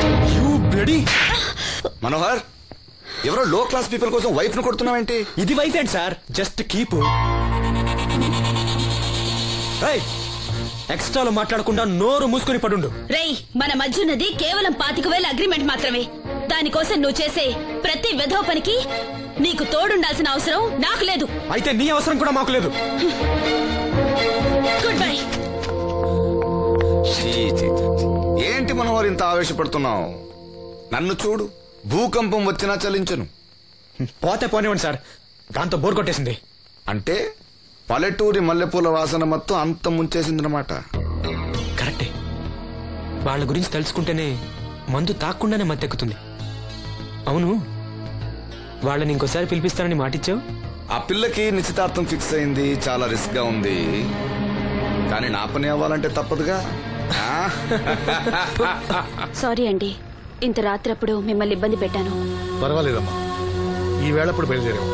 మనోహర్, ఎవరో లో క్లాస్ పీపుల్ కోసం వైఫ్ ను కొడుతున్నావేంటి? ఇది వైఫ్ ఏంటి సార్, జస్ట్ కీప్. ఎక్స్ట్రాలో మాట్లాడకుండా నోరు మూసుకొని పడుండు. రేయ్, మన మధ్య ఉన్నది కేవలం 25,000 అగ్రిమెంట్ మాత్రమే. దానికోసం నువ్వు చేసే ప్రతి వెధవ పనికి నీకు తోడుండాల్సిన అవసరం నాకు లేదు. అయితే నీ అవసరం కూడా మాకు లేదు. Good bye. ఏంటి మనోహర్ ఇంత ఆవేశపడుతున్నావు? నన్ను చూడు, భూకంపం వచ్చినా చలించను. పోతే పోనివ్వండి సార్, దాంతో బోర్ కొట్టేసింది. అంటే పల్లెటూరి మల్లెపూల వాసన మొత్తం అంత ముంచేసిందనమాట. కరెక్టే. వాళ్ళ గురించి తెలుసుకుంటేనే మందు తాక్కుండానే మత్తెక్కుతుంది. అవును, వాళ్ళని ఇంకోసారి పిలిపిస్తానని మాటిచ్చావు. ఆ పిల్లకి నిశ్చితార్థం ఫిక్స్ అయింది. చాలా రిస్క్ గా ఉంది, కానీ నా పని అవ్వాలంటే తప్పదుగా. సారీ అండి, ఇంత రాత్రప్పుడు మిమ్మల్ని ఇబ్బంది పెట్టాను. పర్వాలేదమ్మా, ఈ వేళప్పుడు బయలుదేరావు.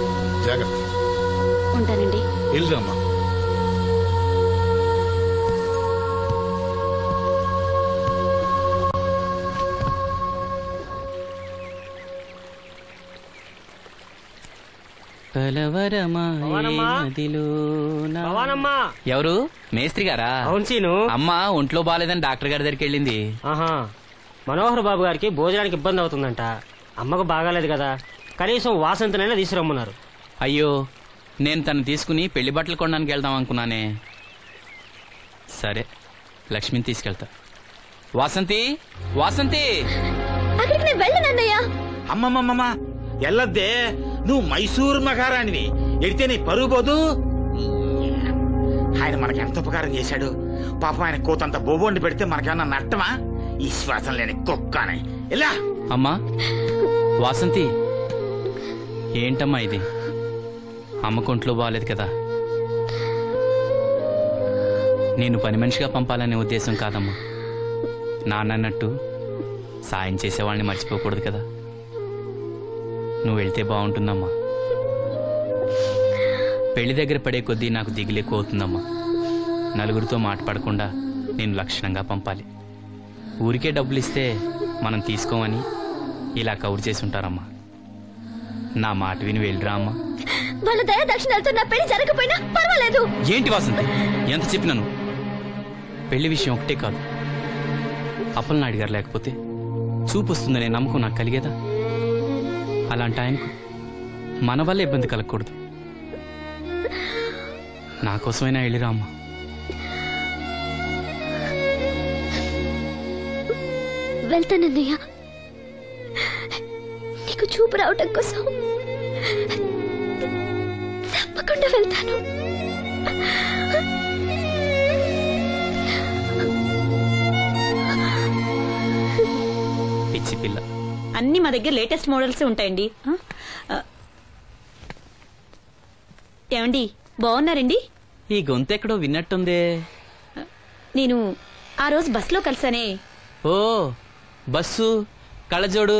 జాగ్రత్త. ఉంటానండి. వెళ్దామా. ఎవరు? మేస్త్రి గారా? అవును సీను. అమ్మ ఒంట్లో బాగాలేదని డాక్టర్ గారి దగ్గరికి వెళ్ళింది. ఆహా, మనోహర్ బాబు గారికి భోజనానికి ఇబ్బంది అవుతుందంట. అమ్మకు బాగాలేదు కదా, కనీసం వాసంతనైనా తీసుకురమ్మన్నారు. అయ్యో, నేను తను తీసుకుని పెళ్లి బట్టలు కొనడానికి వెళ్దాం అనుకున్నానే. సరే, లక్ష్మిని తీసుకెళ్తా. వాసంతి, వాసంతి. అమ్మమ్మమ్మ ఎల్లద్దే, నువ్వు మైసూరు మహారాణివి. ఎడితే నీ పరుగు పోదు. ఆయన మనకి ఎంత ఉపకారం చేశాడు. పాపం ఆయన కోతంత బోబోండి పెడితే మనకేమన్నా నట్టమా? ఈ శ్వాసం లేని కుక్కనే. ఇలా అమ్మా వాసంతి, ఏంటమ్మా ఇది? అమ్మకొంట్లో బాగాలేదు కదా. నేను పని మనిషిగా పంపాలనే ఉద్దేశం కాదమ్మా. నాన్నన్నట్టు సాయం చేసేవాళ్ళని మర్చిపోకూడదు కదా. నువ్వు వెళ్తే బాగుంటుందమ్మా. పెళ్లి దగ్గర పడే కొద్దీ నాకు దిగులు ఎక్కువ అవుతుందమ్మా. నలుగురితో మాట పడకుండా నేను లక్షణంగా పంపాలి. ఊరికే డబ్బులు ఇస్తే మనం తీసుకోమని ఇలా కవర్ చేసి ఉంటారమ్మా. నా మాట విని వెళ్ళిరా అమ్మా. వాళ్ళ దయ దక్షిణాలతో నా పెళ్లి జరగకపోయినా పర్వాలేదు. ఏంటి వాసంతి, ఎంత చెప్పినాను? పెళ్లి విషయం ఒకటే కాదు, అప్పలనాయుడు గారు లేకపోతే చూపు వస్తుందనే నమ్మకం నాకు కలిగేదా? అలాంటి ఆయనకు మన వల్ల ఇబ్బంది కలగకూడదు. నా కోసమైనా వెళ్ళిరా అమ్మా. వెళ్తానన్నయ్య, నీకు చూపు రావటం కోసం తప్పకుండా వెళ్తాను. పిచ్చి పిల్ల. అన్ని మా దగ్గర లేటెస్ట్ మోడల్స్ ఉంటాయండి. ఏమండి, బాగున్నారండి? ఈ గొంతు ఎక్కడో విన్నట్టుందే. నేను ఆ రోజు బస్సులో కలిసానే. ఓ, బస్సు, కళ్ళజోడు.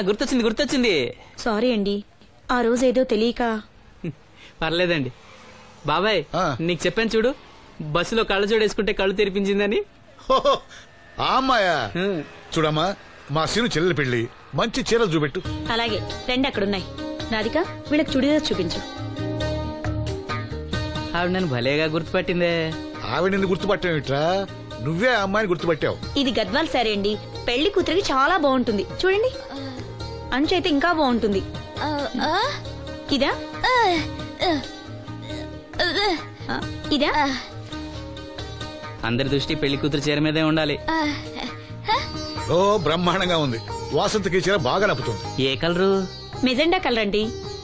గుర్తొచ్చింది గుర్తొచ్చింది. సారీ అండి, ఆ రోజు ఏదో తెలియక. పర్లేదండి బాబాయ్, నీకు చెప్పాను చూడు, బస్సులో కళ్ళజోడు వేసుకుంటే కళ్ళు తెరిపించిందని. అమ్మాయా? చూడమ్మా, మా సీను చెల్లెలి పెళ్లి, మంచి చీరలు చూపెట్టు. అలాగే, రెండు అక్కడున్నాయి. రాధిక, వీళ్ళకి చుడిదార్ చూపించు. ఆవిడ నన్ను భలేగా గుర్తుపట్టిందే. ఆవిడ నిన్ను గుర్తుపట్టావిట్రా? నువ్వే ఆ అమ్మాయిని గుర్తుపట్టావు. ఇది గద్వాల్ సారీ అండి, పెళ్లి కూతురికి చాలా బాగుంటుంది. చూడండి, అంచు అయితే ఇంకా బాగుంటుంది. ఇదా ఇదా? అందరి దృష్టి పెళ్లి కూతురు చీర మీదే ఉండాలి. ఓ, బ్రహ్మాండంగా ఉంది. వాసంతకి చీర బాగా నప్పుతుంది. ఏ కలరు? మెజెండా కలర్ అండి.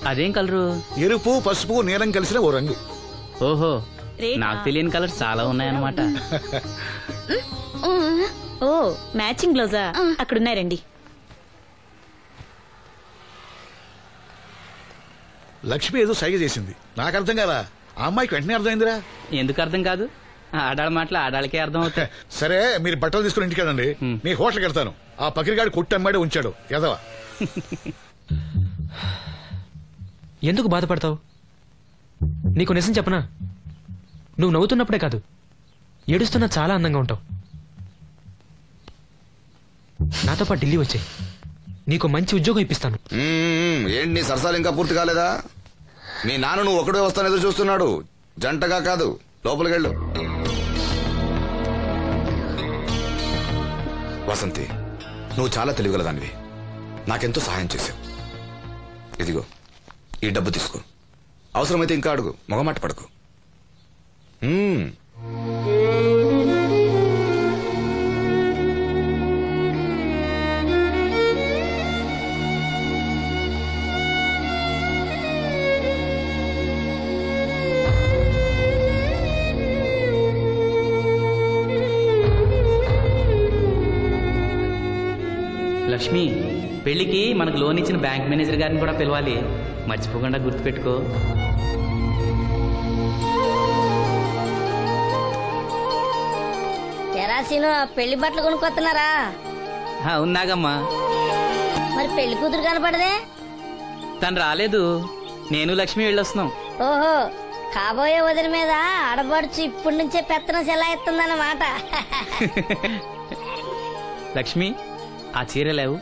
అదేం కలరు? ఎరుపు, పసుపు, నీలం కలిసిన ఓ రంగు. ఓహో, నాకు తెలియని కలర్స్ చాలా ఉన్నాయన్నమాట. ఓ, మ్యాచింగ్ బ్లౌజా? అక్కడున్నాయి, రండి. లక్ష్మి ఏదో సైగ చేసింది, నాకు అర్థం కదా. ఆ అమ్మాయికి వెంటనే అర్థమైందిరా. ఎందుకు అర్థం కాదు? ఆడాళ్ళ మాటలు ఆడాళ్ళకే అర్థం అవుతాయి. సరే, మీరు బట్టలు తీసుకుని ఇంటికి వెళ్ళండి. నీ హోటల్కి వెళ్తాను. ఆ పకిరిగాడు కొట్టి అమ్మాడే ఉంచాడు ఎదవా. ఎందుకు బాధపడతావు? నీకు నిజం చెప్పనా, నువ్వు నవ్వుతున్నప్పుడే కాదు, ఏడుస్తున్నా చాలా అందంగా ఉంటావు. నాతో పాటు ఢిల్లీ వచ్చాయి, నీకు మంచి ఉద్యోగం ఇప్పిస్తాను. ఏంటి నీ సరసాలు ఇంకా పూర్తి కాలేదా? మీ నాన్న నువ్వు ఒకడే వస్తాను ఎదురు చూస్తున్నాడు, జంటగా కాదు. లోపలికెళ్ళు. వసంతి, నువ్వు చాలా తెలివిగలదానివి, నాకెంతో సహాయం చేసావు. ఇదిగో ఈ డబ్బు తీసుకో, అవసరమైతే ఇంకా అడుగు, మొగమాట పడకు. లక్ష్మి, పెళ్లికి మనకు లోన్ ఇచ్చిన బ్యాంక్ మేనేజర్ గారిని కూడా పిలవాలి, మర్చిపోకుండా గుర్తుపెట్టుకో. ఎరాసీను పెళ్లి బట్టలు కొనుక్కొస్తున్నారా? ఉన్నాగమ్మా. మరి పెళ్లి కూతురు కనపడదే? తను రాలేదు, నేను లక్ష్మి వెళ్ళొస్తున్నాం. ఓహో, కాబోయే వదిన మీద ఆడబడుచు ఇప్పటి నుంచే పెత్తనం చెలాయిస్తుందన్నమాట. లక్ష్మి, ఆ చీర లేవు.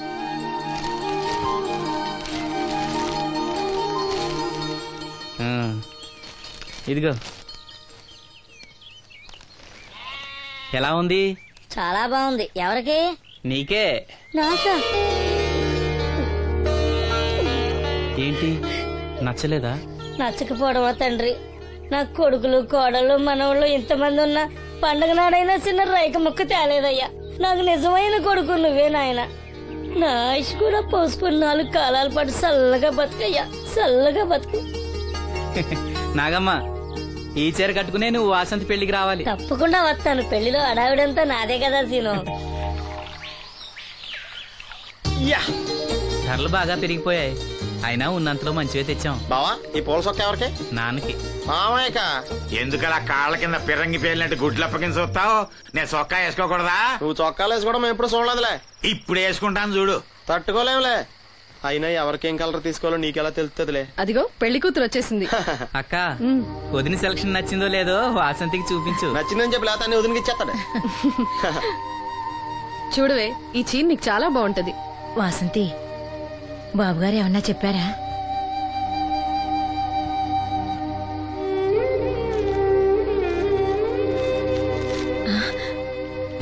ఇదిగో. ఎలా ఉంది? చాలా బాగుంది. ఎవరికి? నీకే. నాకా? ఏంటి, నచ్చలేదా? నచ్చకపోవడమా తండ్రి? నా కొడుకులు కోడలు మనవాళ్ళు ఇంతమంది ఉన్నా పండగ నాడైనా చిన్న రైక ముక్క తేలేదయ్యా. నాకు నిజమైన కొడుకు నువ్వే నాయన. నా ఆయుష్ కూడా పోసుకుని 4 కాలాల పాటు చల్లగా బతుకయ్యా, చల్లగా బతుకు. నాగమ్మ, ఈ చీర కట్టుకునే నువ్వు వాసంతి పెళ్లికి రావాలి. తప్పకుండా వస్తాను. పెళ్లిలో అడావిడంతా నాదే కదా సీను. ధరలు బాగా పెరిగిపోయాయి, అయినా ఉన్నంతలో మంచివే తెచ్చాం. బావా, ఈ పూల సొక్క ఎవరికి? నాన్నకి. మామయ్యక. ఎందుకలా కాళ్ళ కింద పిరంగి పేలినట్టు గుడ్లు అప్పకించి చూస్తావు? నేను చొక్కా వేసుకోకూడదా? నువ్వు చొక్కాలు వేసుకోవడం ఎప్పుడు చూడలేదులే. ఇప్పుడు వేసుకుంటాను చూడు. తట్టుకోలేములే. అయినా ఎవరికేం కలర్ తీసుకోవాలో నీకెలా తెలుస్తుందిలే. అదిగో పెళ్లి కూతురు వచ్చేసింది. అక్క, వదిన సెలక్షన్ నచ్చిందో లేదో వాసంతికి చూపించు. నచ్చిందని చెప్పి లేత వదినకి ఇచ్చేస్తాడు. చూడవే, ఈ చీర నీకు చాలా బాగుంటది. వాసంతి, బాబుగారు ఏమన్నా చెప్పారా?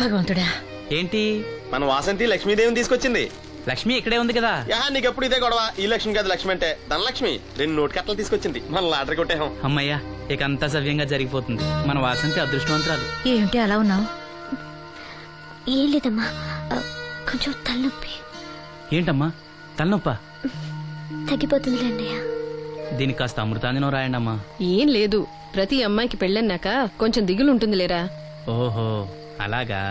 భగవంతుడా, ఏంటి? మన వాసంతి లక్ష్మీదేవిని తీసుకొచ్చింది. లక్ష్మి ఇక్కడే ఉంది కదా. నీకెప్పుడు ఇదే గొడవ. ఈ లక్ష్మి కదా లక్ష్మి అంటే, ధనలక్ష్మి 2 నోటు కట్టలు తీసుకొచ్చింది. మన లాటరీ కొట్టేహం. అమ్మయ్యా, ఇక అంతా సవ్యంగా జరిగిపోతుంది. మన వాసంతి అదృష్టవంతురాలు. ఏమిటి అలా ఉన్నావు? ఏం లేదమ్మా, కొంచెం తలనొప్పి. ఏంటమ్మా తలనొప్పా? తగ్గిపోతుంది అన్నయ్య. దీనికి కాస్త అమృతాంజనం రాయండి అమ్మా. ఏం లేదు, ప్రతి అమ్మాయికి పెళ్ళన్నాక కొంచెం దిగులు ఉంటుంది లేరా. ఓహో, అలాగా.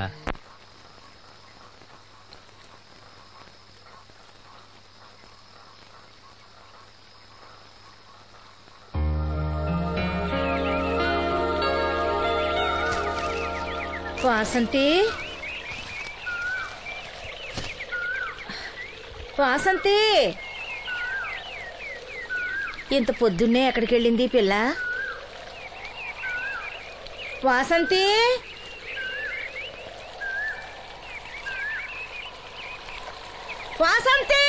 వాసంతి, వాసంతి, ఇంత పొద్దున్నే ఎక్కడికి వెళ్ళింది పిల్ల? వాసంతి, వాసంతి,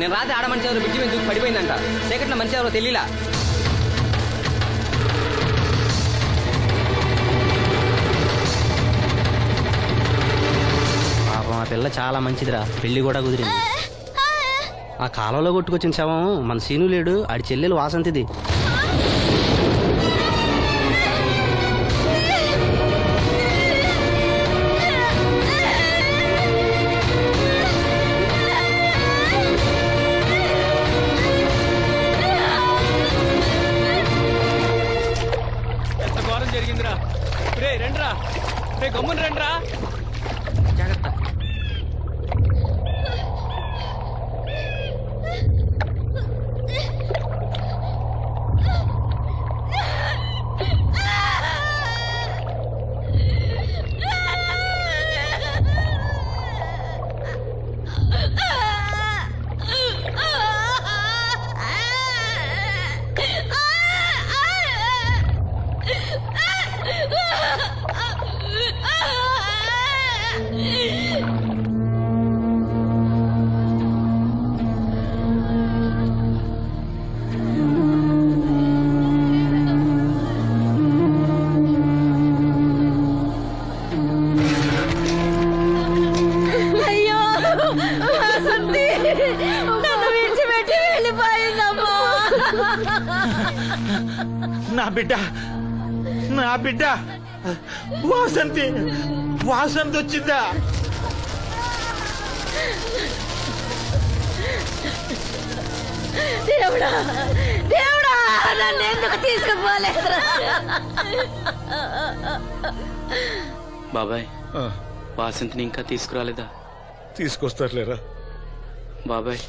నేను రాత్రి ఆడ మనిషి ఎవరు బిడ్జి మీద దూకి పడిపోయిందంట. చీకట్లో మనిషి ఎవరో తెలియలా. పాపం ఆ పిల్ల చాలా మంచిదిరా, పెళ్లి కూడా కుదిరింది. ఆ కాలంలో కొట్టుకొచ్చిన శవం మన సీను లేడు, ఆడి చెల్లెలు వాసంతిది. జరిగిందిరా. రే రండ్రా, రే గమ్మున రండ్రా. జాగ్రత్త. నా బిడ్డ నా బిడ్డ వాసంతి వాసంతి వచ్చిందా? దేవుడా దేవుడా నన్ను ఎందుకు తీసుకుపోలేదురా? బాబాయ్ వాసంతిని ఇంకా తీసుకురాలేదా? తీసుకొస్తారులేరా బాబాయ్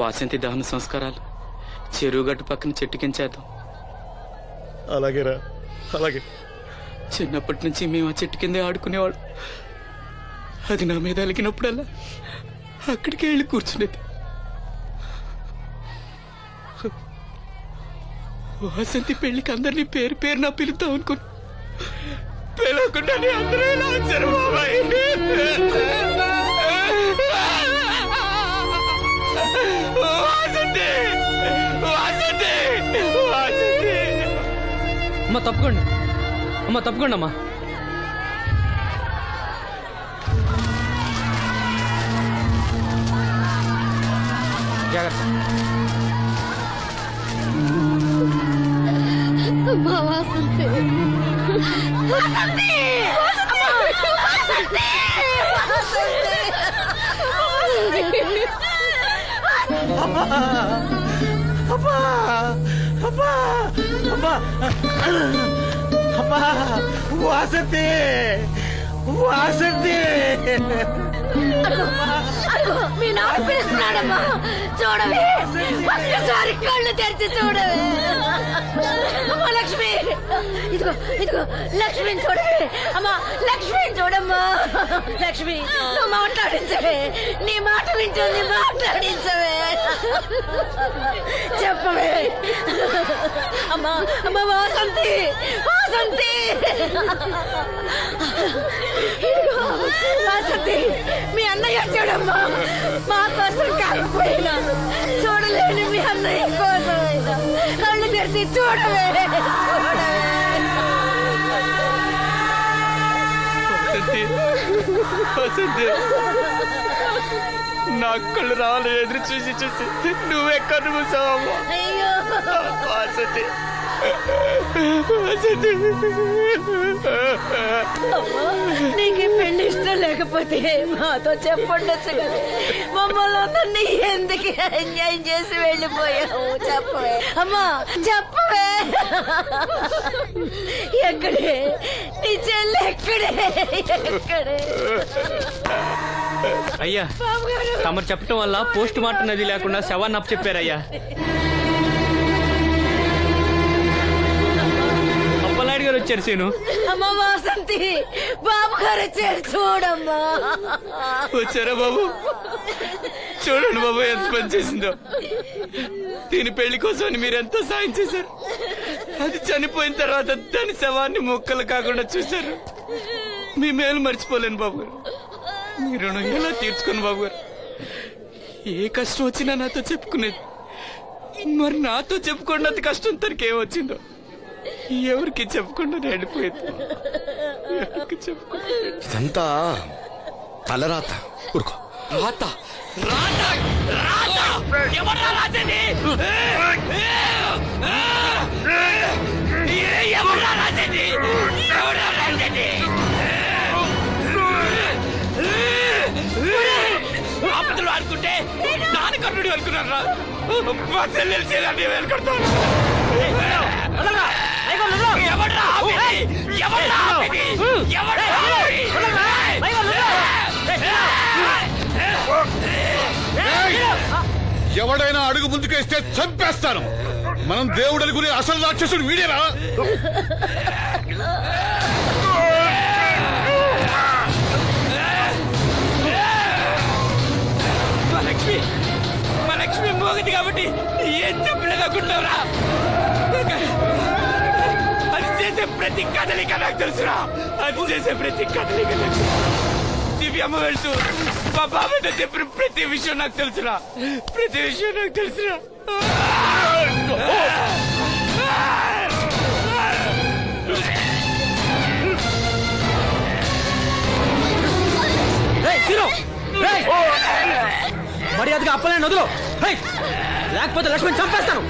వాసంతి దహన సంస్కారాలు చెరువు గట్టు పక్కన చెట్టు కించేద్దాం. అలాగేరా అలాగే. చిన్నప్పటి నుంచి మేము ఆ చెట్టు కిందే ఆడుకునేవాడు. అది నా మీద అలిగినప్పుడల్లా అక్కడికే వెళ్ళి కూర్చునేది. వాసంతి పెళ్లికి అందరినీ పేరు పేరు నా పిలుద్దాం అనుకుని పిలవకుండానే అందరూ ఇలా వచ్చారు బాబాయ్. వాసంతి వాసంతి వాసంతి. అమ్మ తప్పకుండా అమ్మ తప్పకుండా అమ్మా. జాగ్రత్త. అమ్మా వాసంతి వాసంతి వాసంతి అమ్మా అమ్మా అమ్మా అమ్మా అమ్మా వాసంతి వాసంతి. మీ నాన్న పిలుస్తున్నాడమ్మా, చూడవే ఒక్కసారి కళ్ళు తెరిచి చూడవే. అమ్మా లక్ష్మి, ఇదిగో ఇదిగో లక్ష్మిని చూడవే. అమ్మా లక్ష్మిని చూడమ్మా. లక్ష్మి నువ్వు మాట్లాడించవే, నీ మాట వింటుంది మాట్లాడించవే, చెప్పవే. అమ్మా అమ్మా వాసంతి వాసంతి వాసంతి మీ అన్నయ్య చూడమ్మా, మా కోసం కాకపోయినా చూడలేని మీ అన్నయ్య కోసమైనా కళ్ళు తెరిచి చూడవే చూడవే. నా కళ్ళు రావాలి ఎదురు చూసి చూసి నువ్వెక్కడ మూసావమ్మా. వాసంతి నీకు పెళ్లి ఇష్టం లేకపోతే మాతో చెప్పండొచ్చు కదా. మమ్మల్ని అందరినీ ఎందుకు ఎంజాయ్ చేసి వెళ్ళిపోయావు చెప్పవే. అమ్మా చెప్పవే. ఎక్కడే నీ చెల్లి ఎక్కడే ఎక్కడే? అయ్యా తమరు చెప్పటం వల్ల పోస్ట్ మార్టం నది లేకుండా శవాన్ని అప్పచెప్పారయ్యా. అప్పలాడి గారు వచ్చారు సీను. అమ్మ వాసంతి బాబు గారు వచ్చారు చూడమ్మా. వచ్చారా బాబు? చూడండి బాబు ఎంత పని చేసిందో. దీని పెళ్లి కోసం మీరు ఎంతో సాయం చేశారు. అది చనిపోయిన తర్వాత దాని శవాన్ని ముక్కలు కాకుండా చూశారు. మీ మేలు మర్చిపోలేను బాబు గారు. మీ రుణం ఎలా తీర్చుకోను బాబు గారు. ఏ కష్టం వచ్చినా నాతో చెప్పుకునేది. మరి నాతో చెప్పుకున్నంత కష్టం తనకి ఏమొచ్చిందో ఎవరికి చెప్పకుండా వెళ్ళిపోయింది. ఎవరికి చెప్పకుండా ఇదంతా తలరాత. ఊరుకో. రాత రాత రాత ఎవరా రాజని? ఎవరా రాజని? ఎవరా రాజని? ఆపదలు అనుకుంటే నాన్న కర్ణుడు అనుకున్నారా? మా చెల్లెలు చెల్లి వెళ్ళుకుంటాను. ఎవడైనా అడుగు ముందుకేస్తే చంపేస్తాను. మనం దేవుడు అనుకునే అసలు రాక్షసుడు వీడేరా? మా లక్ష్మి మోగది కాబట్టి ఏం చెప్పలేదనుకుంటావురా? అది చేసే ప్రతి కదలిక నాకు తెలుసురా. అది చేసే ప్రతి కదలిక దివ్యమ్మ వెళ్తూ మా బాబాయ్తో చెప్పిన ప్రతి విషయం నాకు తెలుసురా. ప్రతి విషయం నాకు తెలుసురా. మర్యాదగా అప్పలేని వదులు, లేకపోతే లక్ష్మణ్ చంపేస్తాను.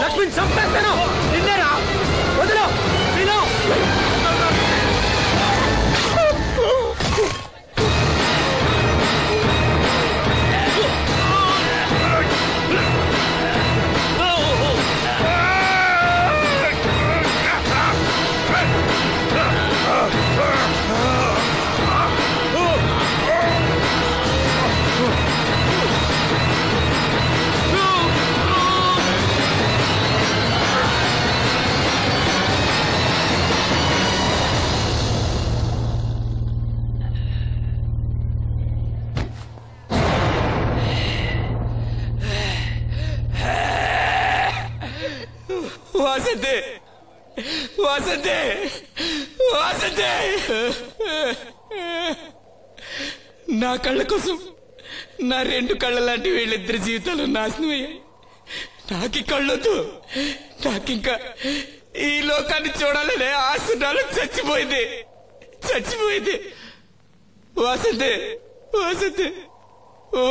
లక్ష్మణ్ చంపేస్తాను. నిన్నేరా, వదులు. వాసంతి, వాసంతి, వాసంతి, నా కళ్ళ కోసం నా రెండు కళ్ళ లాంటి వీళ్ళిద్దరి జీవితాలు నాశనమయ్యాయి. నాకి కళ్ళొద్దు, నాకింకా ఈ లోకాన్ని చూడాలనే ఆశ నాలో చచ్చిపోయింది, చచ్చిపోయింది. వాసంతి, వాసంతి, ఓ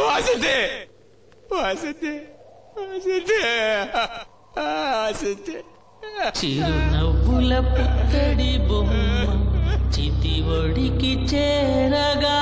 వాసంతి, వాసంతి, వాసంతి. చిరునవ్వుల పుత్తడి బొమ్మ చితి ఒడికి చేరగా